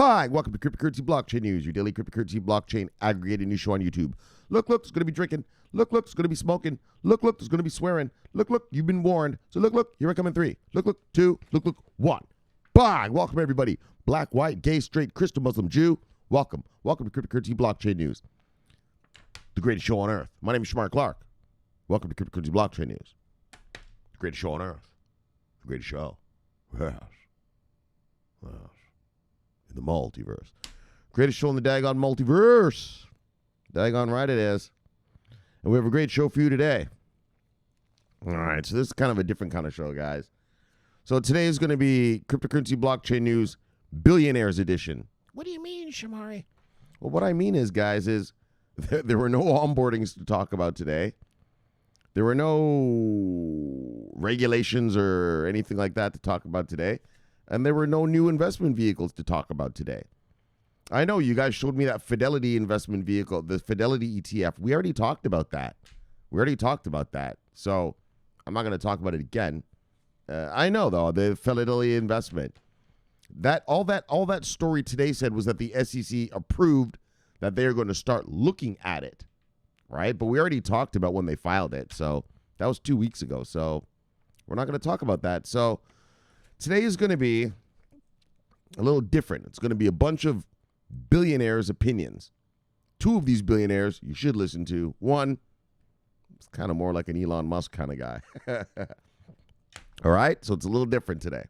Hi, welcome to Cryptocurrency Blockchain News, your daily cryptocurrency blockchain aggregated news show on YouTube. Look, there's going to be drinking. Look, there's going to be smoking. Look, there's going to be swearing. Look, you've been warned. So look, here I come in 3. Look, 2. Look, 1. Bye. Welcome, everybody. Black, white, gay, straight, Christian, Muslim, Jew. Welcome to Cryptocurrency Blockchain News, the greatest show on earth. My name is Shomari Clarke. Welcome to Cryptocurrency Blockchain News, the greatest show on earth. The greatest show. Yes. In the multiverse. Greatest show in the daggone multiverse. Daggone right it is. And we have a great show for you today. All right, so this is kind of a different kind of show, guys. So today is going to be Cryptocurrency Blockchain News Billionaires Edition. What do you mean, Shomari? Well, what I mean is, guys, is there were no onboardings to talk about today. There were no regulations or anything like that to talk about today. And there were no new investment vehicles to talk about today. I know you guys showed me that Fidelity investment vehicle, the Fidelity ETF. We already talked about that. So I'm not going to talk about it again. I know, though, the Fidelity investment. All that story today said was that the SEC approved that they're going to start looking at it, right? But we already talked about when they filed it. So that was 2 weeks ago. So we're not going to talk about that. So today is going to be a little different. It's going to be a bunch of billionaires' opinions. 2 of these billionaires you should listen to. One, it's kind of more like an Elon Musk kind of guy. All right? So it's a little different today.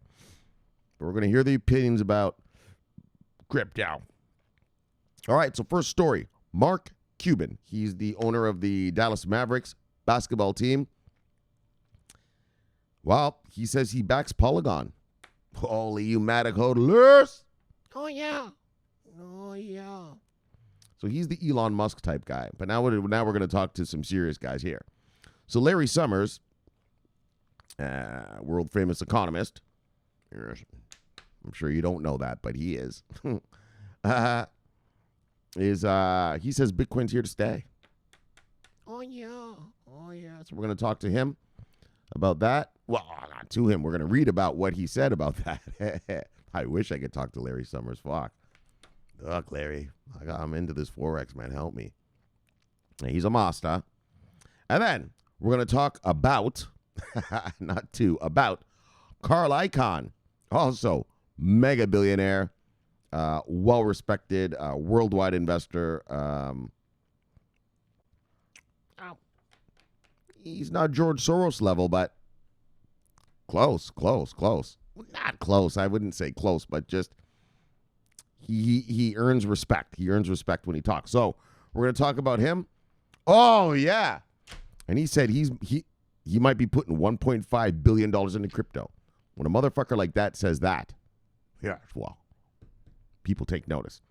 But we're going to hear the opinions about crypto. All right, so first story. Mark Cuban. He's the owner of the Dallas Mavericks basketball team. Well, he says he backs Polygon. Holy you Matic hodlers. Oh, yeah. So he's the Elon Musk type guy. But now we're going to talk to some serious guys here. So Larry Summers, world famous economist. I'm sure you don't know that, but he is. He says Bitcoin's here to stay. Oh, yeah. So we're going to talk to him about that. Well, not to him. We're going to read about what he said about that. I wish I could talk to Larry Summers. Fuck. Look, Larry, I'm into this Forex, man. Help me. He's a master. And then we're going to talk about, about Carl Icahn. Also, mega billionaire, well-respected, worldwide investor. He's not George Soros level, but close. Not close. I wouldn't say close, but just he earns respect. He earns respect when he talks. So we're going to talk about him. Oh, yeah. And he said he might be putting $1.5 billion into crypto. When a motherfucker like that says that, yeah, well, people take notice.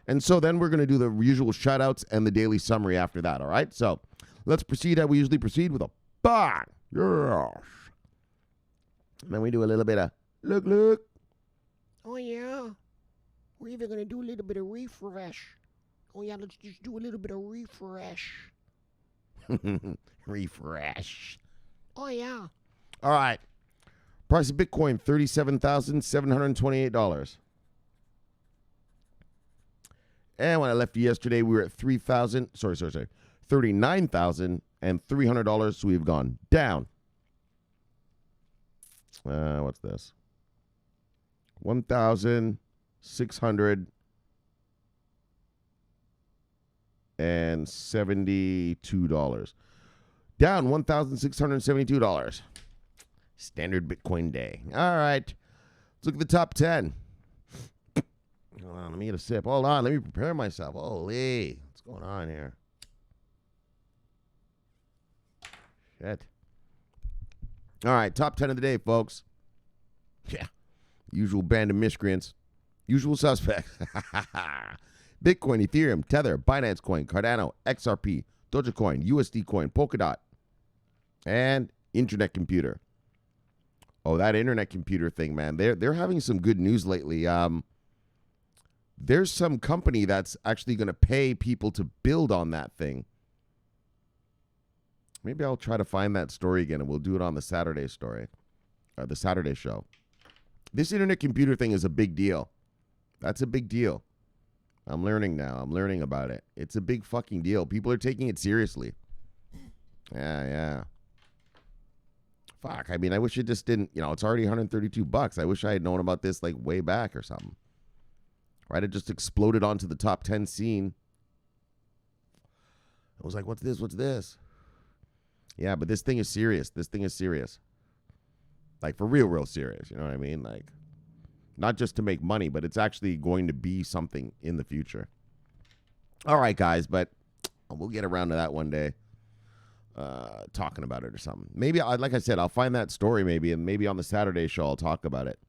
And so then we're going to do the usual shout-outs and the daily summary after that, all right? So let's proceed how we usually proceed with a bang. Yes. And then we do a little bit of look. Oh, yeah. We're even going to do a little bit of refresh. Oh, yeah, let's just do a little bit of refresh. Refresh. Oh, yeah. All right. Price of Bitcoin, $37,728. And when I left you yesterday, we were at $39,300. So we've gone down. What's this? $1,672. Down $1,672. Standard Bitcoin day. All right. Let's look at the top 10. Hold on. Let me get a sip. Hold on. Let me prepare myself. Holy. What's going on here? Shit. All right. Top 10 of the day, folks. Yeah. Usual band of miscreants. Usual suspects. Bitcoin, Ethereum, Tether, Binance Coin, Cardano, XRP, Dogecoin, USD Coin, Polkadot, and Internet Computer. Oh, that internet computer thing, man. They're having some good news lately. There's some company that's actually going to pay people to build on that thing. Maybe I'll try to find that story again, and we'll do it on the Saturday story, or the Saturday show. This internet computer thing is a big deal. That's a big deal. I'm learning now. I'm learning about it. It's a big fucking deal. People are taking it seriously. Yeah. Fuck. I mean, I wish it just didn't, it's already $132. I wish I had known about this like way back or something. Right? It just exploded onto the top 10 scene. I was like, what's this? What's this? Yeah, but this thing is serious. This thing is serious. Like, for real serious. You know what I mean? Like, not just to make money, but it's actually going to be something in the future. All right, guys, but we'll get around to that one day. Talking about it or something. Maybe, like I said, I'll find that story maybe, and maybe on the Saturday show I'll talk about it.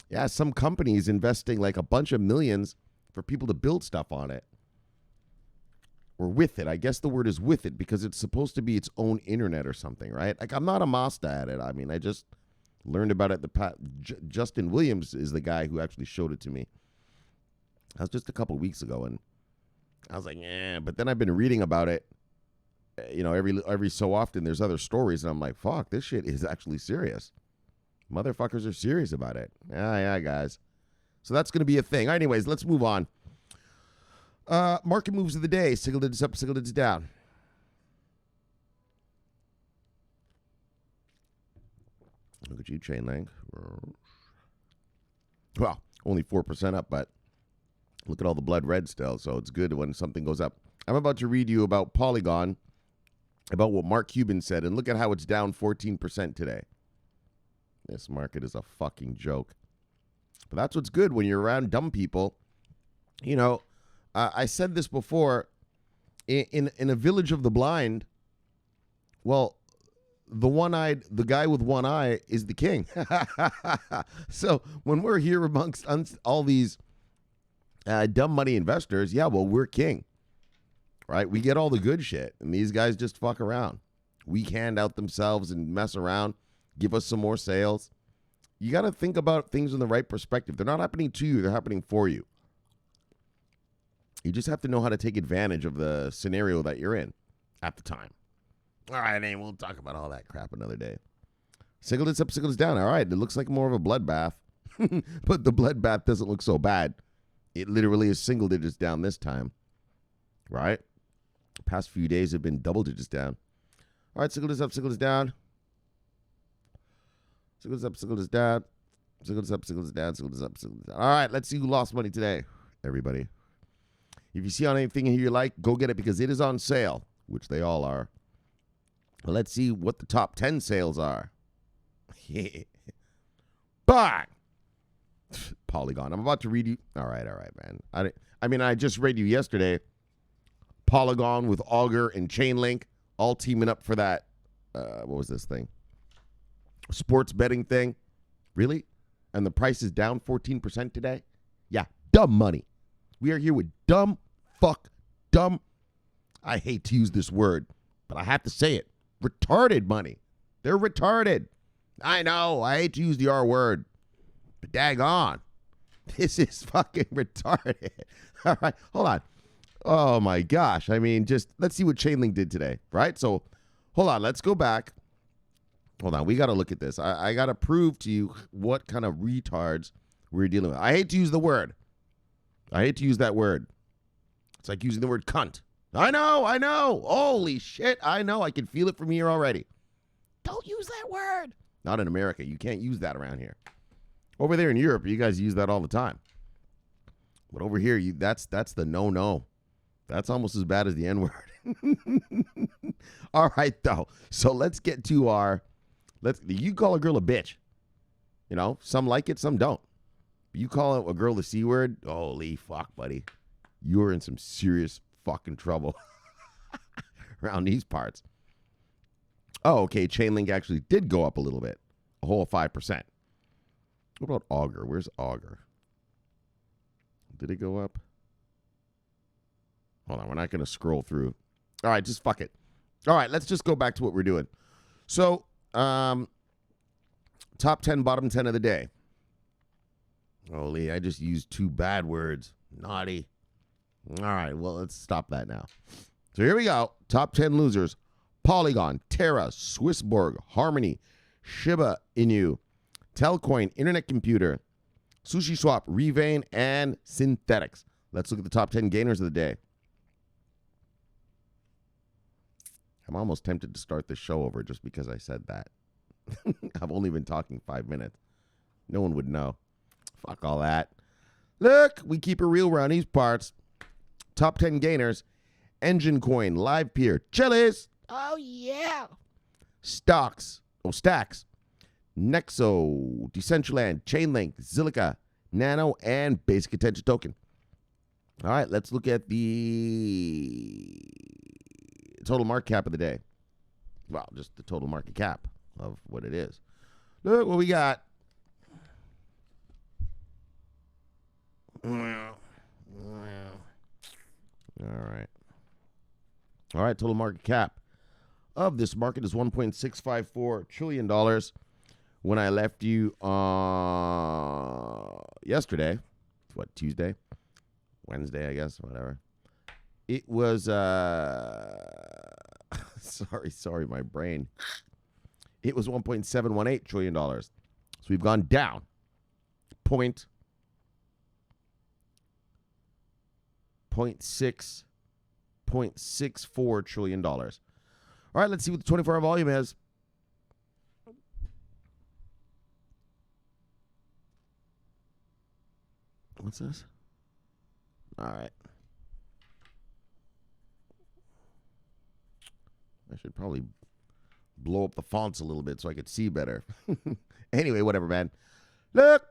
Yeah, some companies investing like a bunch of millions for people to build stuff on it. Or with it. I guess the word is with it because it's supposed to be its own internet or something, right? Like, I'm not a master at it. I mean, I just learned about it. Justin Williams is the guy who actually showed it to me. That was just a couple weeks ago, and I was like, yeah. But then I've been reading about it. Every so often there's other stories, and I'm like, fuck, this shit is actually serious. Motherfuckers are serious about it. Yeah, guys. So that's going to be a thing. Anyways, let's move on. Market moves of the day. Single digits up, single digits down. Look at you, Chainlink. Well, only 4% up, but look at all the blood red still, so it's good when something goes up. I'm about to read you about Polygon, about what Mark Cuban said, and look at how it's down 14% today. This market is a fucking joke. But that's what's good when you're around dumb people. I said this before. In a village of the blind, well, the guy with one eye is the king. So when we're here amongst all these dumb money investors, yeah, well, we're king. Right? We get all the good shit, and these guys just fuck around. Weak hand out themselves and mess around, give us some more sales. You got to think about things in the right perspective. They're not happening to you. They're happening for you. You just have to know how to take advantage of the scenario that you're in at the time. All right, and we'll talk about all that crap another day. Single digits up, single digits down. All right, it looks like more of a bloodbath, but the bloodbath doesn't look so bad. It literally is single digits down this time, right? Past few days have been double digits down. All right, single digits up, single digits down. Single digits up, single digits down. Single digits up, single digits down, single digits up, single digits down. All right, let's see who lost money today, everybody. If you see on anything here you like, go get it because it is on sale, which they all are. Let's see what the top 10 sales are. Bang! Polygon. I'm about to read you. All right, man. I just read you yesterday. Polygon with Augur and Chainlink all teaming up for that. What was this thing? Sports betting thing. Really? And the price is down 14% today? Yeah, dumb money. We are here with dumb. I hate to use this word, but I have to say it. Retarded money. They're retarded. I know. I hate to use the R word, but daggone. This is fucking retarded. All right. Hold on. Oh, my gosh. I mean, just let's see what Chainlink did today, right? So, hold on. Let's go back. Hold on. We got to look at this. I got to prove to you what kind of retards we're dealing with. I hate to use the word. I hate to use that word. It's like using the word cunt. I know. Holy shit. I know. I can feel it from here already. Don't use that word. Not in America. You can't use that around here. Over there in Europe, you guys use that all the time. But over here, that's the no. That's almost as bad as the N-word. All right, though. So let's get to you call a girl a bitch. Some like it, some don't. You call a girl the C word, holy fuck, buddy. You're in some serious fucking trouble around these parts. Oh, okay. Chainlink actually did go up a little bit. A whole 5%. What about Augur? Where's Augur? Did it go up? Hold on. We're not going to scroll through. All right. Just fuck it. All right. Let's just go back to what we're doing. So, top 10, bottom 10 of the day. Holy, I just used 2 bad words. Naughty. All right, well, let's stop that now. So here we go. Top 10 losers. Polygon, Terra, Swissborg, Harmony, Shiba Inu, Telcoin, Internet Computer, Sushi Swap, Revain, and Synthetics. Let's look at the top 10 gainers of the day. I'm almost tempted to start the show over just because I said that. I've only been talking 5 minutes. No one would know. Fuck all that. Look, we keep it real around these parts. Top 10 gainers. Engine Coin, Live Peer, Chili's. Oh, yeah. Stacks. Nexo, Decentraland, Chainlink, Zilliqa, Nano, and Basic Attention Token. All right, let's look at the total market cap of the day. Well, just the total market cap of what it is. Look what we got. All right, total market cap of this market is $1.654 trillion. When I left you yesterday, what, Tuesday? Wednesday, I guess, whatever. It was, sorry, my brain. It was $1.718 trillion. So we've gone down 0.64 trillion dollars. All right, let's see what the 24-hour volume is. What's this? All right. I should probably blow up the fonts a little bit so I could see better. Anyway, whatever, man. Look,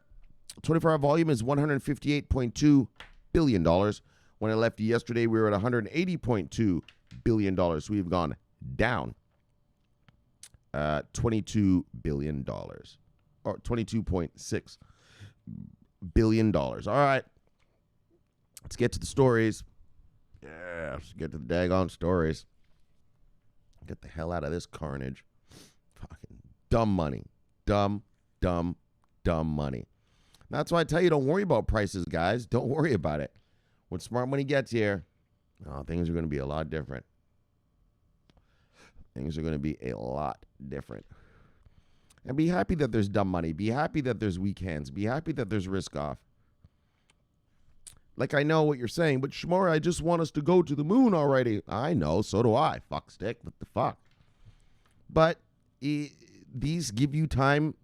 24-hour volume is $158.2 billion. When I left you yesterday, we were at $180.2 billion. So we've gone down $22 billion. Or $22.6 billion. All right. Let's get to the stories. Yeah, let's get to the daggone stories. Get the hell out of this carnage. Fucking dumb money. Dumb money. That's why I tell you, don't worry about prices, guys. Don't worry about it. When smart money gets here, things are going to be a lot different. Things are going to be a lot different. And be happy that there's dumb money. Be happy that there's weak hands. Be happy that there's risk off. Like, I know what you're saying, but Shomari, I just want us to go to the moon already. I know, so do I. Fuck stick, what the fuck? But these give you time,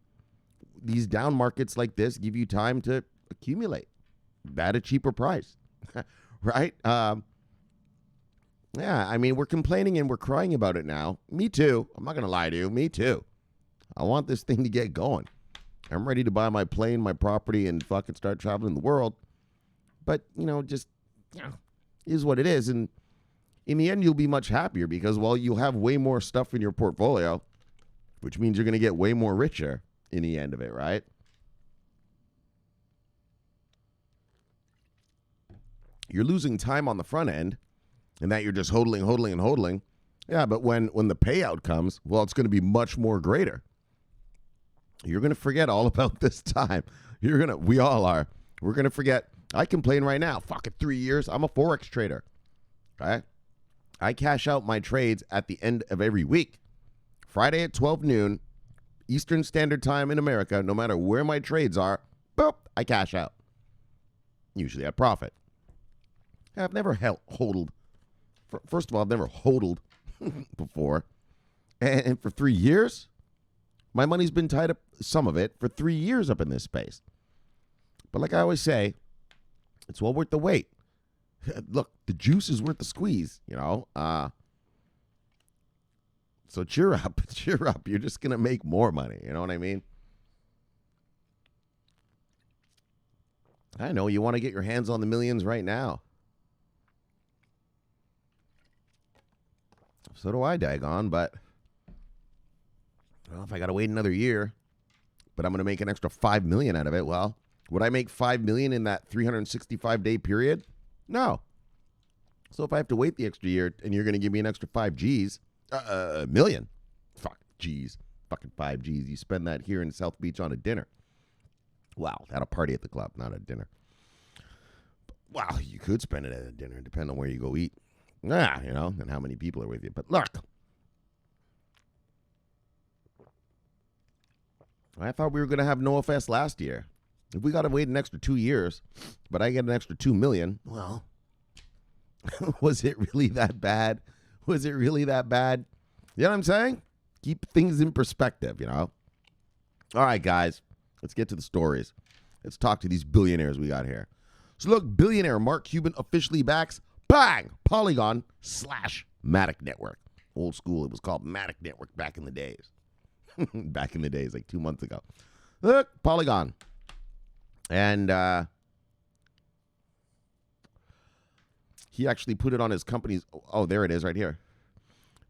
these down markets like this give you time to accumulate at a cheaper price, right? Yeah, I mean, we're complaining and we're crying about it now. Me too. I'm not going to lie to you. Me too. I want this thing to get going. I'm ready to buy my plane, my property, and fucking start traveling the world. But, just is what it is. And in the end, you'll be much happier because, well, you'll have way more stuff in your portfolio, which means you're going to get way more richer in the end of it, right? You're losing time on the front end and that you're just hodling. Yeah, but when the payout comes, well, it's going to be much more greater. You're going to forget all about this time. We all are. We're going to forget. I complain right now. Fuck it, 3 years. I'm a Forex trader. Okay? I cash out my trades at the end of every week. Friday at 12 noon, Eastern Standard Time in America, no matter where my trades are, boop, I cash out. Usually at profit. I've never hodled. First of all, I've never hodled before. And for 3 years, my money's been tied up, some of it, for 3 years up in this space. But like I always say, it's well worth the wait. Look, the juice is worth the squeeze, So cheer up. You're just going to make more money. You know what I mean? I know you want to get your hands on the millions right now. So do I, daggone, but if I got to wait another year, but I'm going to make an extra $5 million out of it, well, would I make $5 million in that 365-day period? No. So if I have to wait the extra year and you're going to give me an extra million, fuck, G's, fucking 5 G's. You spend that here in South Beach on a dinner. Wow, at a party at the club, not a dinner. Wow, you could spend it at a dinner, depending on where you go eat. And how many people are with you. But look, I thought we were going to have Noah Fest last year. If we got to wait an extra 2 years, but I get an extra 2 million, well, was it really that bad? Was it really that bad? You know what I'm saying? Keep things in perspective, you know? All right, guys, let's get to the stories. Let's talk to these billionaires we got here. So look, billionaire Mark Cuban officially backs, bang, Polygon / Matic Network. Old school, it was called Matic Network back in the days. Back in the days, like 2 months ago. Look, Polygon. And he actually put it on his company's, oh, there it is right here.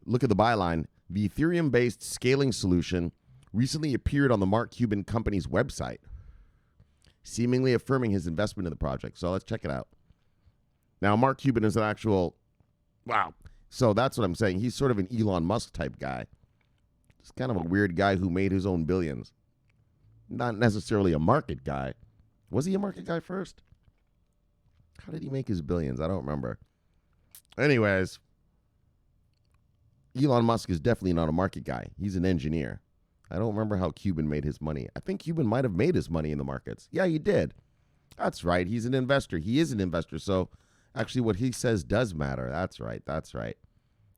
Look at the byline. The Ethereum-based scaling solution recently appeared on the Mark Cuban company's website, seemingly affirming his investment in the project. So let's check it out. Now, Mark Cuban is an actual, wow. So that's what I'm saying. He's sort of an Elon Musk type guy. Just kind of a weird guy who made his own billions. Not necessarily a market guy. Was he a market guy first? How did he make his billions? I don't remember. Anyways, Elon Musk is definitely not a market guy. He's an engineer. I don't remember how Cuban made his money. I think Cuban might have made his money in the markets. Yeah, he did. That's right. He's an investor. He is an investor. So actually what he says does matter. That's right. That's right.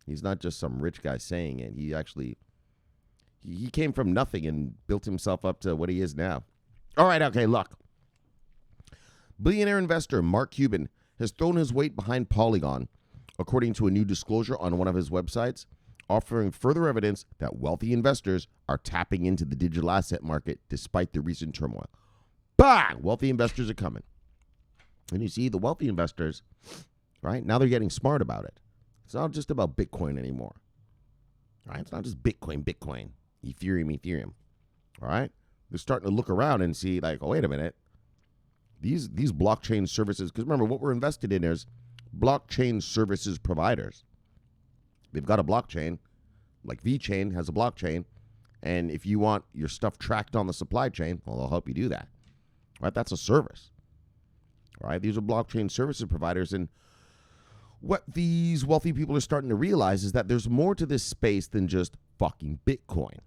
He's not just some rich guy saying it. He actually, he came from nothing and built himself up to what he is now. All right. Okay, look. Billionaire investor Mark Cuban has thrown his weight behind Polygon, according to a new disclosure on one of his websites, offering further evidence that wealthy investors are tapping into the digital asset market despite the recent turmoil. Bang! Wealthy investors are coming. And you see, the wealthy investors, right, now they're getting smart about it. It's not just about Bitcoin anymore. Right? It's not just Bitcoin, Ethereum. All right? They're starting to look around and see, like, oh, wait a minute. These blockchain services, because remember, what we're invested in is blockchain services providers. They've got a blockchain, like VeChain has a blockchain, and if you want your stuff tracked on the supply chain, well, they'll help you do that. Right? That's a service. Right? These are blockchain services providers, and what these wealthy people are starting to realize is that there's more to this space than just fucking Bitcoin.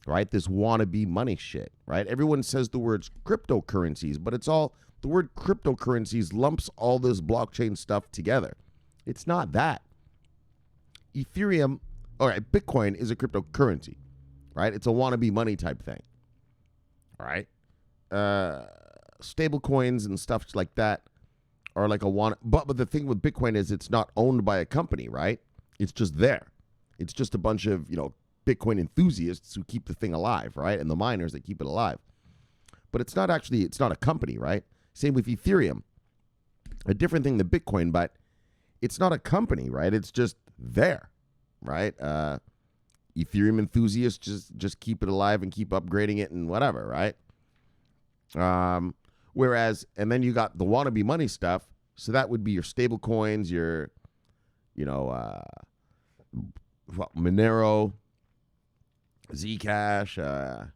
Right? This wannabe money shit. Right? Everyone says the words cryptocurrencies, but it's all, the word cryptocurrencies lumps all this blockchain stuff together. It's not that. Ethereum, all right, Bitcoin is a cryptocurrency, right? It's a wannabe money type thing, all right? Stable coins and stuff like that are like a but the thing with Bitcoin is it's not owned by a company, right? It's just there. It's just a bunch of, Bitcoin enthusiasts who keep the thing alive, right? And the miners that keep it alive. But it's not a company, right? Same with Ethereum. A different thing than Bitcoin, but it's not a company, right? It's just there, right? Ethereum enthusiasts just keep it alive and keep upgrading it and whatever, right? Whereas, and then you got the wannabe money stuff. So that would be your stable coins, your, Monero, Zcash,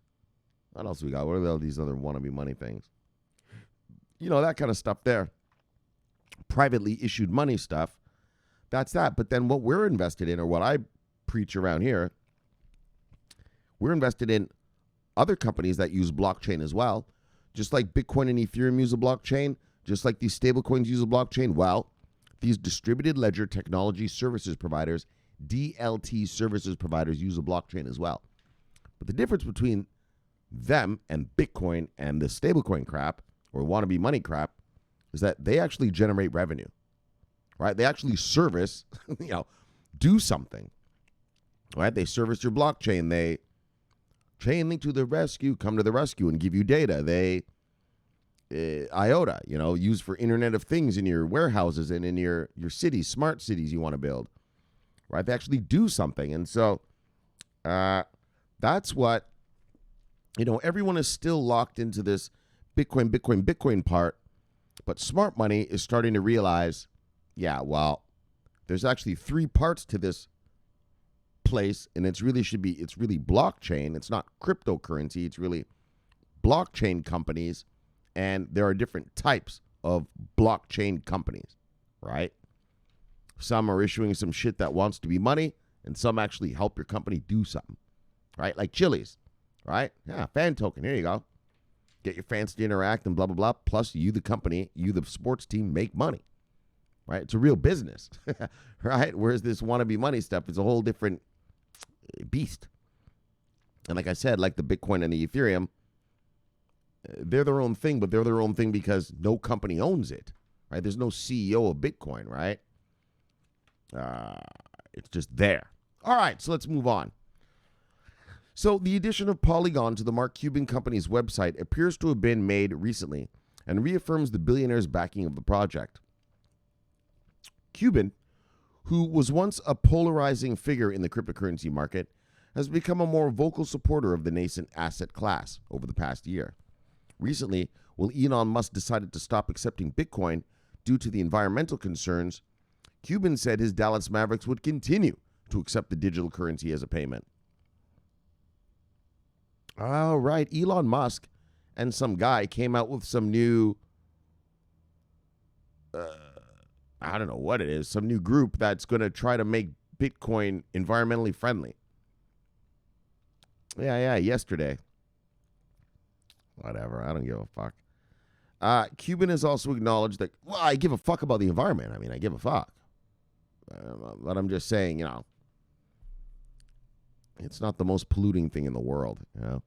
what else we got? What are all these other wannabe money things? That kind of stuff there. Privately issued money stuff. That's that. But then what we're invested in, or what I preach around here, we're invested in other companies that use blockchain as well. Just like Bitcoin and Ethereum use a blockchain, just like these stablecoins use a blockchain. Well, these distributed ledger technology services providers, DLT services providers, use a blockchain as well. But the difference between them and Bitcoin and the stablecoin crap, or wannabe money crap, is that they actually generate revenue, right? They actually service, do something, right? They service your blockchain. They Chainlink to the rescue, come to the rescue and give you data. They, IOTA, used for Internet of Things in your warehouses and in your cities, smart cities you want to build, right? They actually do something. And so that's what, everyone is still locked into this Bitcoin part, but smart money is starting to realize, there's actually 3 parts to this place, and it's really blockchain. It's not cryptocurrency. It's really blockchain companies, and there are different types of blockchain companies, right? Some are issuing some shit that wants to be money, and some actually help your company do something, right? Like Chili's, right? Yeah, fan token. Here you go. get your fans to interact and blah, blah, blah. Plus, you, the company, you, the sports team, make money, right? It's a real business, right? Whereas this wannabe money stuff is a whole different beast. And like I said, like the Bitcoin and the Ethereum, they're their own thing, but they're their own thing because no company owns it, right? There's no CEO of Bitcoin, right? It's just there. All right, so let's move on. So the addition of Polygon to the Mark Cuban company's website appears to have been made recently and reaffirms the billionaire's backing of the project. Cuban, who was once a polarizing figure in the cryptocurrency market, has become a more vocal supporter of the nascent asset class over the past year. Recently, when Elon Musk decided to stop accepting Bitcoin due to the environmental concerns, Cuban said his Dallas Mavericks would continue to accept the digital currency as a payment. All right, Elon Musk and some guy came out with some new, I don't know what it is, some new group that's going to try to make Bitcoin environmentally friendly. Yeah, yesterday. Whatever, I don't give a fuck. Cuban has also acknowledged that, well, I give a fuck about the environment. I mean, I give a fuck. But I'm just saying, you know, it's not the most polluting thing in the world, you know.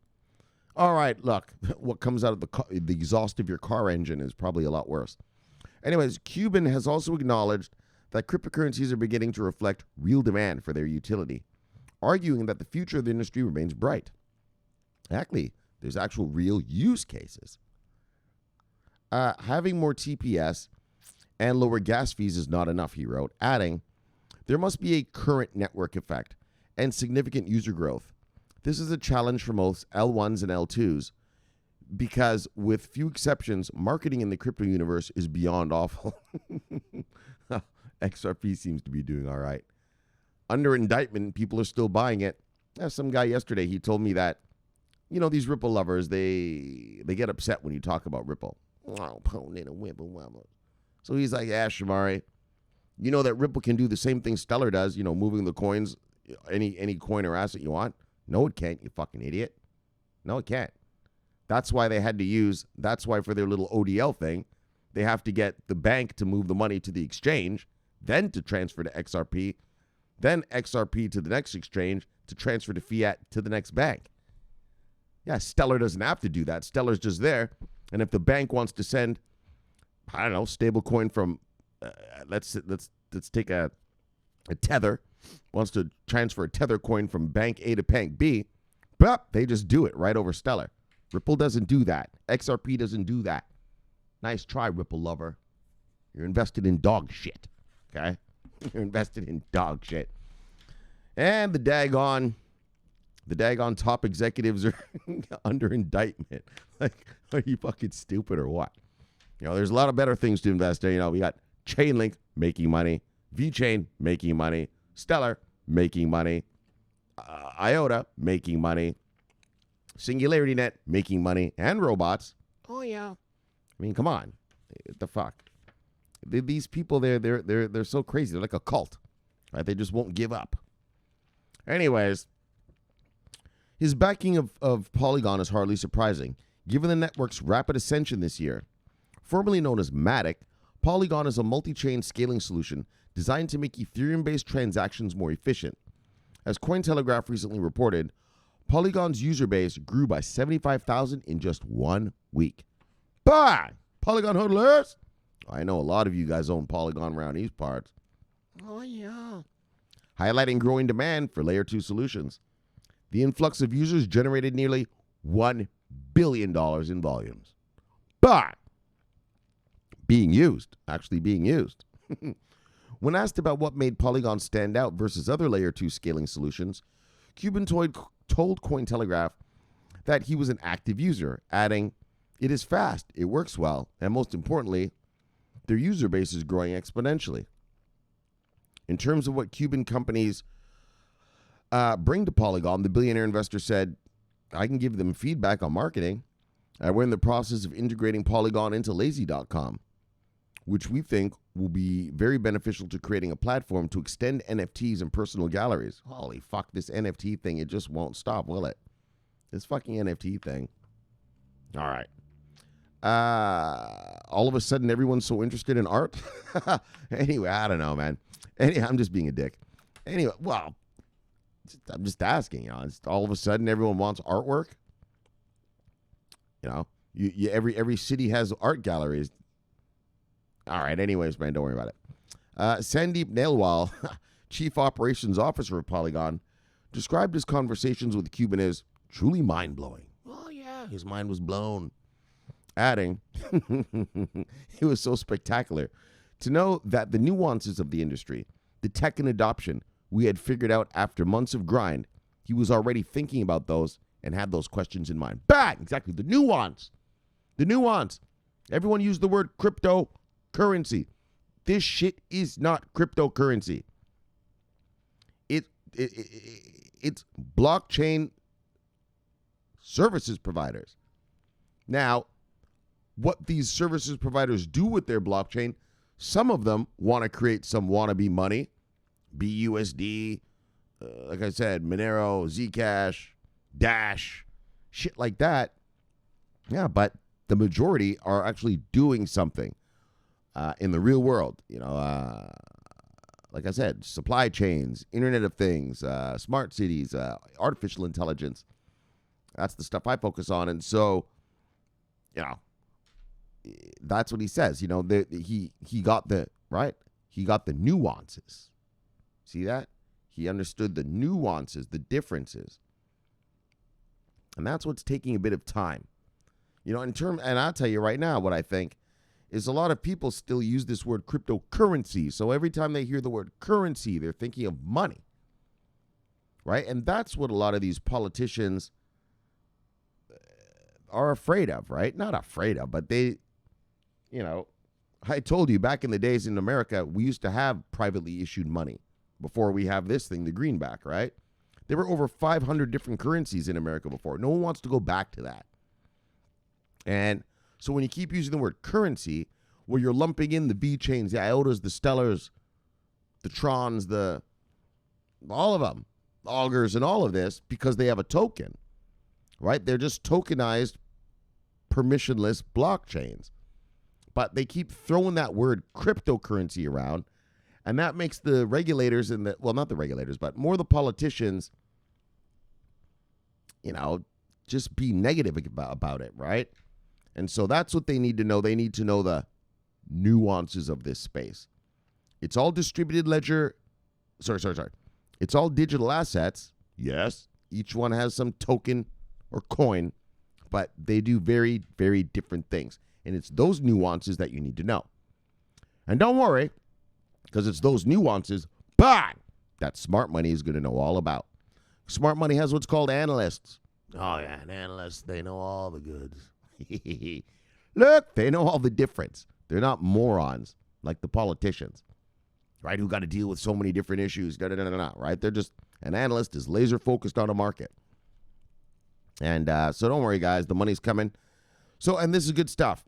All right, look, what comes out of the exhaust of your car engine is probably a lot worse. Anyways, Cuban has also acknowledged that cryptocurrencies are beginning to reflect real demand for their utility, arguing that the future of the industry remains bright. Actually, there's actual real use cases. Having more TPS and lower gas fees is not enough, he wrote, adding, there must be a current network effect and significant user growth. This is a challenge for most L1s and L2s because, with few exceptions, marketing in the crypto universe is beyond awful. XRP seems to be doing all right. Under indictment, people are still buying it. Some guy yesterday, he told me that, you know, these Ripple lovers, they get upset when you talk about Ripple. So he's like, yeah, Shomari, you know that Ripple can do the same thing Stellar does, you know, moving the coins, any coin or asset you want. No, it can't, you fucking idiot. No, it can't. That's why for their little ODL thing, they have to get the bank to move the money to the exchange, then to transfer to XRP, then XRP to the next exchange to transfer to fiat to the next bank. Yeah, Stellar doesn't have to do that. Stellar's just there. And if the bank wants to send, I don't know, stable coin from, let's take a Tether, wants to transfer a Tether coin from bank A to bank B, but they just do it right over Stellar. Ripple doesn't do that. XRP doesn't do that. Nice try, Ripple lover. You're invested in dog shit, okay? You're invested in dog shit. And the daggone top executives are under indictment. Like, are you fucking stupid or what? You know, there's a lot of better things to invest in. You know, we got Chainlink making money, VeChain making money, Stellar making money, IOTA making money, SingularityNet making money, and robots. Oh yeah. I mean, come on, what the fuck? These people, they're so crazy. They're like a cult, right? They just won't give up. Anyways, his backing of Polygon is hardly surprising, given the network's rapid ascension this year. Formerly known as Matic, Polygon is a multi-chain scaling solution designed to make Ethereum-based transactions more efficient. As Cointelegraph recently reported, Polygon's user base grew by 75,000 in just 1 week. Bye! Polygon hodlers! I know a lot of you guys own Polygon around these parts. Oh, yeah. Highlighting growing demand for Layer 2 solutions. The influx of users generated nearly $1 billion in volumes. But actually being used. When asked about what made Polygon stand out versus other Layer 2 scaling solutions, Cuban told Cointelegraph that he was an active user, adding, "It is fast, it works well, and most importantly, their user base is growing exponentially." In terms of what Cuban companies bring to Polygon, the billionaire investor said, "I can give them feedback on marketing. We're in the process of integrating Polygon into Lazy.com, which we think will be very beneficial to creating a platform to extend NFTs and personal galleries." Holy fuck, this NFT thing, it just won't stop, will it? This fucking NFT thing. All right. All of a sudden, everyone's so interested in art. Anyway, I don't know, man. Anyway, I'm just being a dick. Anyway, well, I'm just asking. It's all of a sudden, everyone wants artwork. Every city has art galleries. All right. Anyways, man, don't worry about it. Sandeep Nailwal, Chief Operations Officer of Polygon, described his conversations with Cuban as truly mind-blowing. Oh, yeah, his mind was blown. Adding, it was so spectacular to know that the nuances of the industry, the tech and adoption we had figured out after months of grind, he was already thinking about those and had those questions in mind. Bang! Exactly. The nuance. The nuance. Everyone used the word cryptocurrency. This shit is not cryptocurrency. It's blockchain services providers. Now, what these services providers do with their blockchain, some of them want to create some wannabe money, BUSD, like I said, Monero, Zcash, Dash, shit like that. Yeah, but the majority are actually doing something in the real world. Like I said, supply chains, Internet of Things, smart cities, artificial intelligence. That's the stuff I focus on. And so, that's what he says. He got the right. He got the nuances. See that? He understood the nuances, the differences. And that's what's taking a bit of time. And I'll tell you right now what I think is a lot of people still use this word cryptocurrency. So every time they hear the word currency, they're thinking of money. Right? And that's what a lot of these politicians are afraid of, right? Not afraid of, but they, I told you back in the days in America, we used to have privately issued money before we have this thing, the greenback, right? There were over 500 different currencies in America before. No one wants to go back to that. And so when you keep using the word currency, where you're lumping in the B chains, the IOTAs, the Stellars, the Trons, all of them, the Augurs and all of this, because they have a token, right? They're just tokenized, permissionless blockchains. But they keep throwing that word cryptocurrency around, and that makes the regulators not the regulators, but more the politicians, just be negative about it, right? And so that's what they need to know. They need to know the nuances of this space. It's all distributed ledger. Sorry. It's all digital assets. Yes, each one has some token or coin, but they do very, very different things. And it's those nuances that you need to know. And don't worry, because it's those nuances, bang, that smart money is going to know all about. Smart money has what's called analysts. Oh, yeah, and analysts, they know all the goods. Look, they know all the difference. They're not morons like the politicians, right, who got to deal with so many different issues, right? They're just, an analyst is laser focused on a market. And so don't worry, guys, the money's coming. So, and this is good stuff.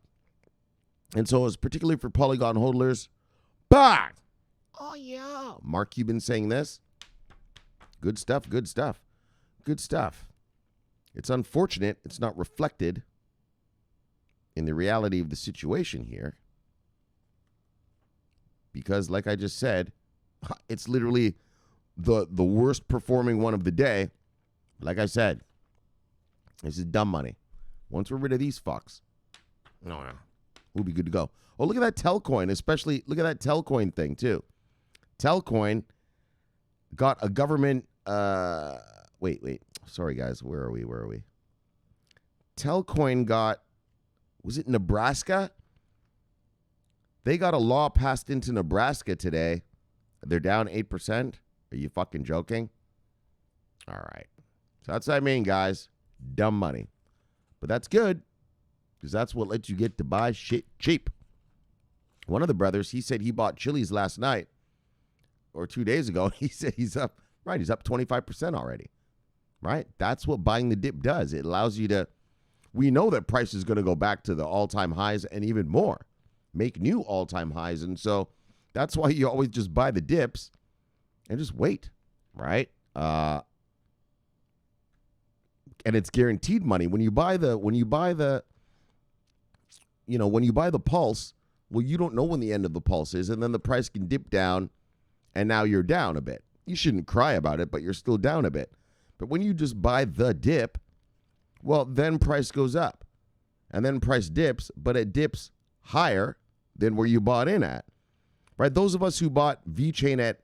And so it's particularly for Polygon holders. Bang! Oh, yeah. Mark Cuban saying this. Good stuff. It's unfortunate it's not reflected in the reality of the situation here. Because, like I just said, it's literally the worst performing one of the day. Like I said, this is dumb money. Once we're rid of these fucks, we'll be good to go. Oh, look at that Telcoin, especially. Look at that Telcoin thing, too. Telcoin got a government. Wait. Sorry, guys. Where are we? Telcoin got, was it Nebraska? They got a law passed into Nebraska today. They're down 8%. Are you fucking joking? All right. So that's what I mean, guys. Dumb money. But that's good, because that's what lets you get to buy shit cheap. One of the brothers, he said he bought Chili's last night or 2 days ago. He said he's up 25% already, right? That's what buying the dip does. It allows you to, we know that price is going to go back to the all-time highs and even more, make new all-time highs. And so that's why you always just buy the dips and just wait, right? And it's guaranteed money. When you buy the when you buy the pulse, well, you don't know when the end of the pulse is, and then the price can dip down, and now you're down a bit. You shouldn't cry about it, but you're still down a bit. But when you just buy the dip, well, then price goes up, and then price dips, but it dips higher than where you bought in at, right? Those of us who bought VeChain at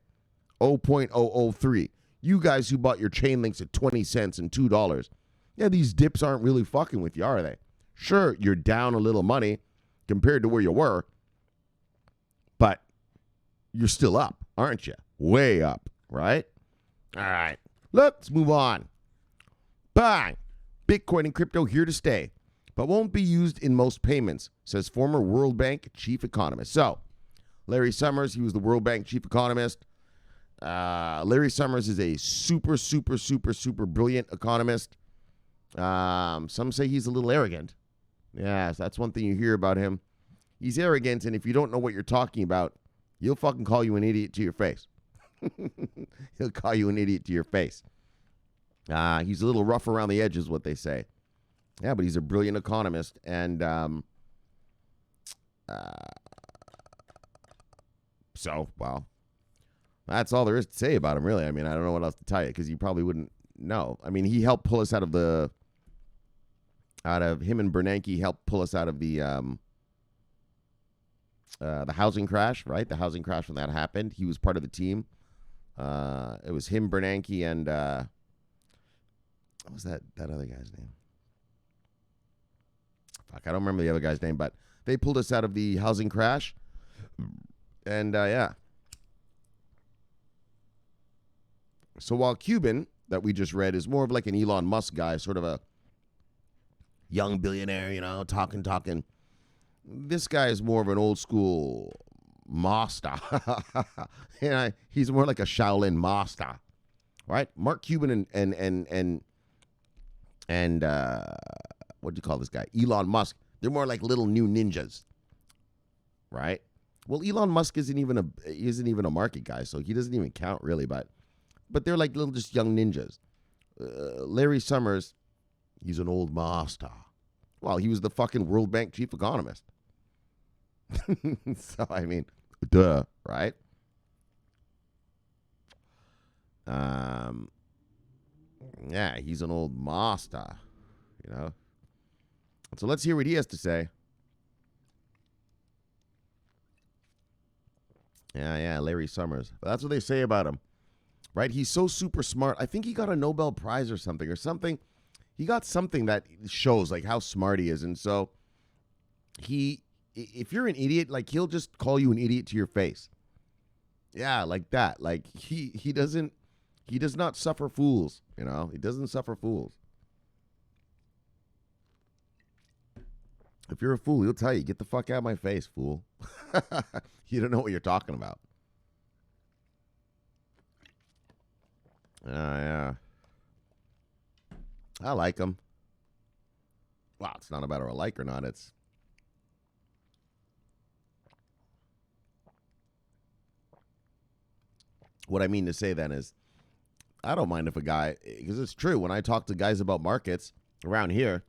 0.003, you guys who bought your chain links at 20 cents and $2, yeah, these dips aren't really fucking with you, are they? Sure, you're down a little money compared to where you were, but you're still up, aren't you? Way up, right? All right, let's move on. Bang! Bitcoin and crypto here to stay, but won't be used in most payments, says former World Bank chief economist. So, Larry Summers, he was the World Bank chief economist. Larry Summers is a super, super, super, super brilliant economist. Some say he's a little arrogant. Yes, that's one thing you hear about him. He's arrogant, and if you don't know what you're talking about, he'll fucking call you an idiot to your face. He'll call you an idiot to your face. He's a little rough around the edges, what they say. Yeah, but he's a brilliant economist, and well, that's all there is to say about him, really. I mean, I don't know what else to tell you, because you probably wouldn't know. I mean, he helped pull us out of him and Bernanke helped pull us out of the housing crash, right? The housing crash when that happened. He was part of the team. It was him, Bernanke, and what was that other guy's name? Fuck, I don't remember the other guy's name, but they pulled us out of the housing crash. And, yeah. So while Cuban, that we just read, is more of like an Elon Musk guy, sort of a young billionaire, talking. This guy is more of an old school master. He's more like a Shaolin master, right? Mark Cuban and what do you call this guy? Elon Musk. They're more like little new ninjas, right? Well, Elon Musk isn't even a market guy, so he doesn't even count really. But they're like little just young ninjas. Larry Summers, he's an old master. Well, he was the fucking World Bank chief economist. So I mean, duh, right? Yeah, he's an old master, So let's hear what he has to say. Yeah, Larry Summers. But that's what they say about him, right? He's so super smart. I think he got a Nobel Prize or something. He got something that shows like how smart he is, and so if you're an idiot, like he'll just call you an idiot to your face. Yeah, like that. Like he does not suffer fools. He doesn't suffer fools. If you're a fool, he'll tell you, get the fuck out of my face, fool. You don't know what you're talking about. Yeah. I like him. Well, it's not about a like or not. It's what I mean to say then is I don't mind if a guy, because it's true, when I talk to guys about markets around here,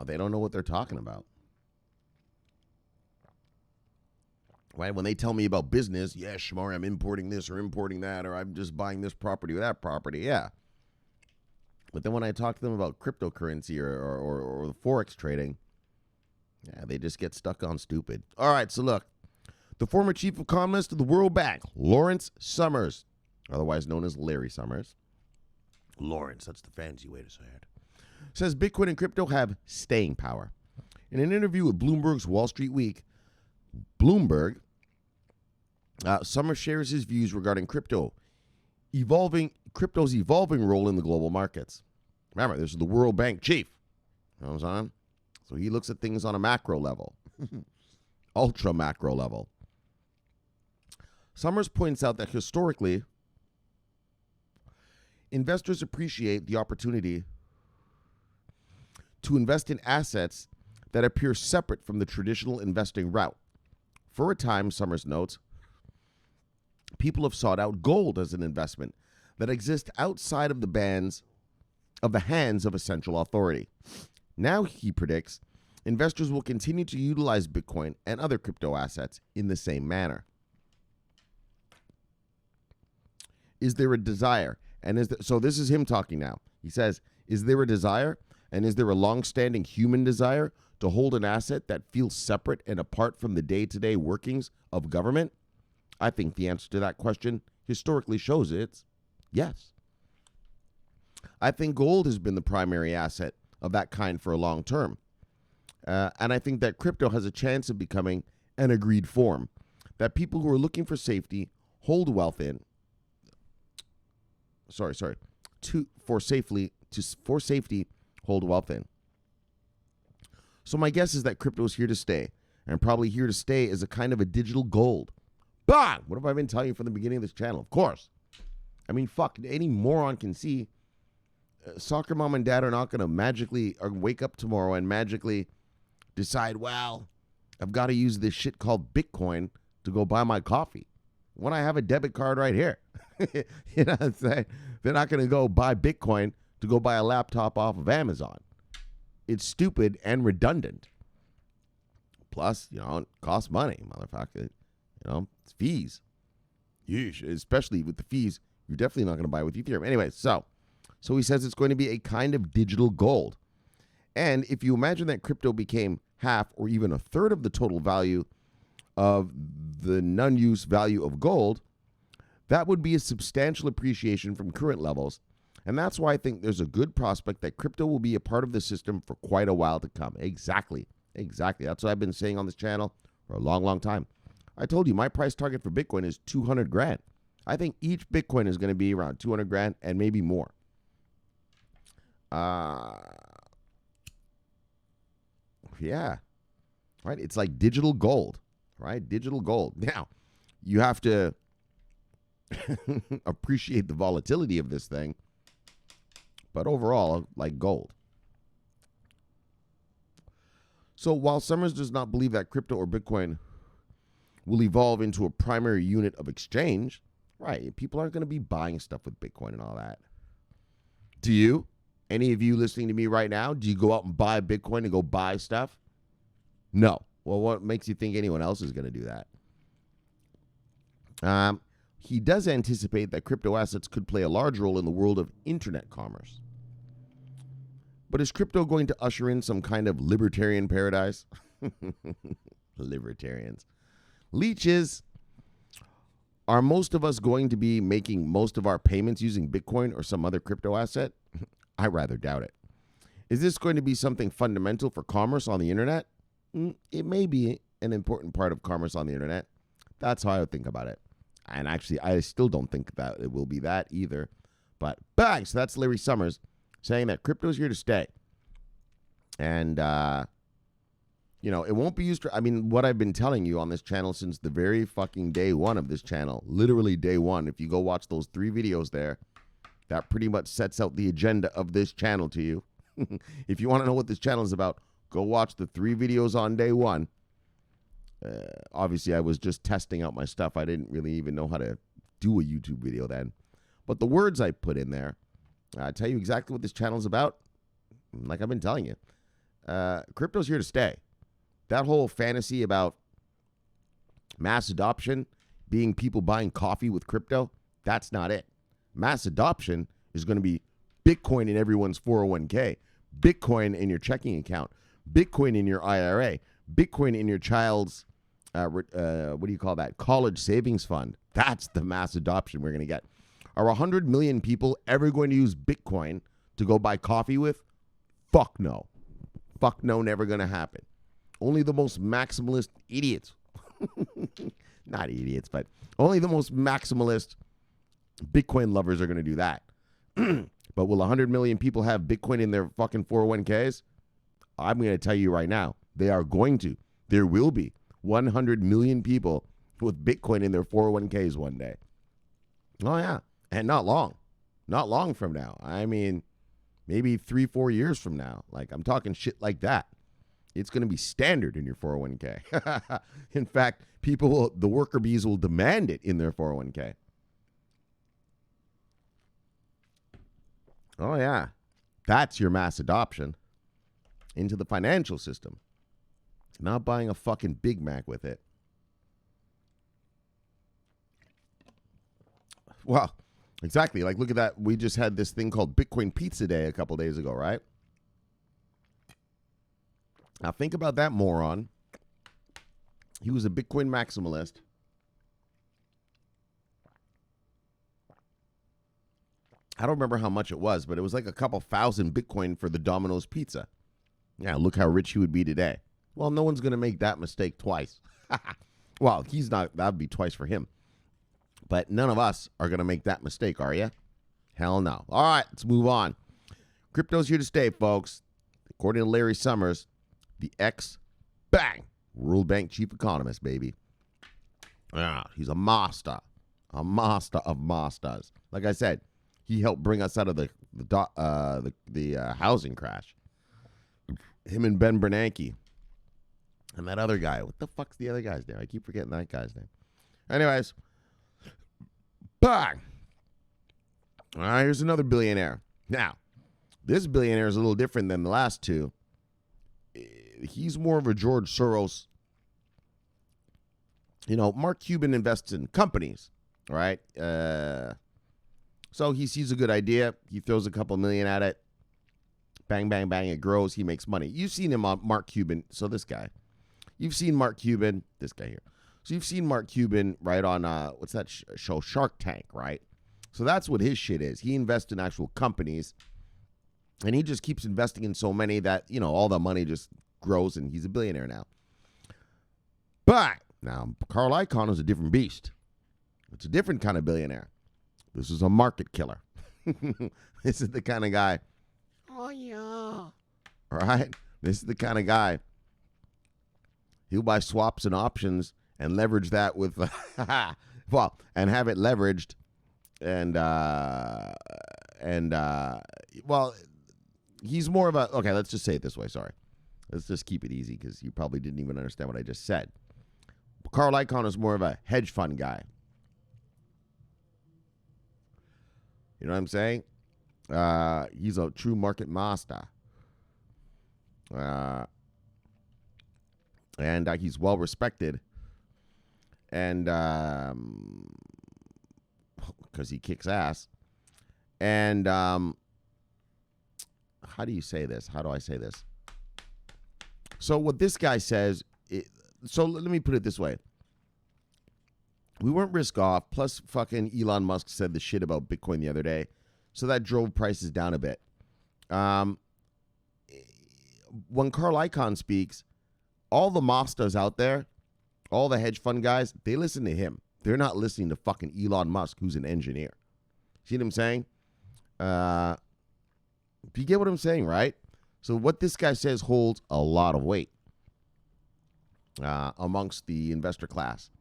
they don't know what they're talking about. Right? When they tell me about business, yeah, Shomari, I'm importing this or importing that, or I'm just buying this property or that property, yeah. But then when I talk to them about cryptocurrency or the Forex trading, yeah, they just get stuck on stupid. All right, so look. The former chief economist of the World Bank, Lawrence Summers, otherwise known as Larry Summers. Lawrence, that's the fancy way to say it. Says Bitcoin and crypto have staying power. In an interview with Bloomberg's Wall Street Week, Summers shares his views regarding crypto's evolving role in the global markets. Remember, this is the World Bank chief. You know what I'm saying? So he looks at things on a macro level, ultra macro level. Summers points out that historically, investors appreciate the opportunity to invest in assets that appear separate from the traditional investing route. For a time, Summers notes, people have sought out gold as an investment that exists outside of the bands of the hands of a central authority. Now, he predicts, investors will continue to utilize Bitcoin and other crypto assets in the same manner. Is there a desire? So this is him talking now. He says, is there a desire, and is there a long-standing human desire to hold an asset that feels separate and apart from the day-to-day workings of government? I think the answer to that question historically shows it's yes. I think gold has been the primary asset of that kind for a long term. And I think that crypto has a chance of becoming an agreed form that people who are looking for safety hold wealth in. For safety hold wealth in. So my guess is that crypto is here to stay, and probably here to stay as a kind of a digital gold. Bah! What have I been telling you from the beginning of this channel? Of course. I mean, fuck, any moron can see soccer mom and dad are not going to magically wake up tomorrow and magically decide, well, I've got to use this shit called Bitcoin to go buy my coffee when I have a debit card right here. You know what I'm saying? They're not going to go buy Bitcoin to go buy a laptop off of Amazon. It's stupid and redundant. Plus, it costs money, motherfucker. It's fees. Especially with the fees, you're definitely not going to buy with Ethereum. Anyway, so he says it's going to be a kind of digital gold. And if you imagine that crypto became half or even a third of the total value of the non-use value of gold, that would be a substantial appreciation from current levels. And that's why I think there's a good prospect that crypto will be a part of the system for quite a while to come. Exactly. That's what I've been saying on this channel for a long, long time. I told you my price target for Bitcoin is 200 grand. I think each Bitcoin is going to be around 200 grand and maybe more. Yeah. Right? It's like digital gold, right? Digital gold. Now, you have to appreciate the volatility of this thing, but overall, like gold. So while Summers does not believe that crypto or Bitcoin will evolve into a primary unit of exchange, right? People aren't going to be buying stuff with Bitcoin and all that. Do you? Any of you listening to me right now, do you go out and buy Bitcoin and go buy stuff? No. Well, what makes you think anyone else is going to do that? He does anticipate that crypto assets could play a large role in the world of internet commerce. But is crypto going to usher in some kind of libertarian paradise? Libertarians. Leeches. Are most of us going to be making most of our payments using Bitcoin or some other crypto asset? I rather doubt it. Is this going to be something fundamental for commerce on the internet? It may be an important part of commerce on the internet. That's how I would think about it. And actually, I still don't think that it will be that either. But bang! So that's Larry Summers saying that crypto is here to stay. And, it won't be used for, what I've been telling you on this channel since the very fucking day one of this channel, literally day one, if you go watch those 3 videos there, that pretty much sets out the agenda of this channel to you. If you want to know what this channel is about, go watch the 3 videos on day one. Obviously, I was just testing out my stuff. I didn't really even know how to do a YouTube video then. But the words I put in there, I tell you exactly what this channel is about. Like I've been telling you, crypto's here to stay. That whole fantasy about mass adoption being people buying coffee with crypto, that's not it. Mass adoption is going to be Bitcoin in everyone's 401k, Bitcoin in your checking account, Bitcoin in your IRA, Bitcoin in your child's, college savings fund. That's the mass adoption we're going to get. Are 100 million people ever going to use Bitcoin to go buy coffee with? Fuck no. Fuck no, never going to happen. Only the most maximalist idiots, not idiots, but only the most maximalist Bitcoin lovers are going to do that. But will 100 million people have Bitcoin in their fucking 401ks? I'm going to tell you right now, they are going to. There will be 100 million people with Bitcoin in their 401ks one day. Oh, yeah. And not long. Not long from now. Maybe 3-4 years from now. Like, I'm talking shit like that. It's going to be standard in your 401k. In fact, the worker bees will demand it in their 401k. Oh, yeah. That's your mass adoption into the financial system. Not buying a fucking Big Mac with it. Well, exactly. Like, look at that. We just had this thing called Bitcoin Pizza Day a couple days ago, right? Now, think about that moron. He was a Bitcoin maximalist. I don't remember how much it was, but it was like a couple thousand Bitcoin for the Domino's pizza. Yeah, look how rich he would be today. Well, no one's going to make that mistake twice. Well, he's not. That would be twice for him. But none of us are going to make that mistake, are you? Hell no. All right, let's move on. Crypto's here to stay, folks. According to Larry Summers, the ex-bang World Bank chief economist, baby. Yeah, he's a master of masters. Like I said, he helped bring us out of the housing crash. Him and Ben Bernanke. And that other guy. What the fuck's the other guy's name? I keep forgetting that guy's name. Anyways. Bang! All right, here's another billionaire. Now, this billionaire is a little different than the last two. He's more of a George Soros. You know, Mark Cuban invests in companies, right? So he sees a good idea. He throws a couple million at it. Bang, bang, bang. It grows. He makes money. You've seen him on Mark Cuban. So this guy. You've seen Mark Cuban. This guy here. So you've seen Mark Cuban, right, on, what's that show? Shark Tank, right? So that's what his shit is. He invests in actual companies. And he just keeps investing in so many that, you know, all the money just grows and he's a billionaire now. But now, Carl Icahn is a different beast. It's a different kind of billionaire. This is a market killer. This is the kind of guy. Oh, yeah. All right? This is the kind of guy. He'll buy swaps and options and leverage that with, well, and have it leveraged. And well, he's more of a, okay, let's just say it this way. Sorry. Let's just keep it easy because you probably didn't even understand what I just said. Carl Icahn is more of a hedge fund guy. You know what I'm saying? He's a true market master. And he's well respected. And because he kicks ass. And how do you say this? How do I say this? So what this guy says, so let me put it this way. We weren't risk off. Plus, fucking Elon Musk said the shit about Bitcoin the other day. So that drove prices down a bit. When Carl Icahn speaks, all the masters out there, all the hedge fund guys, they listen to him. They're not listening to fucking Elon Musk, who's an engineer. See what I'm saying? Do you get what I'm saying, right? So what this guy says holds a lot of weight amongst the investor class.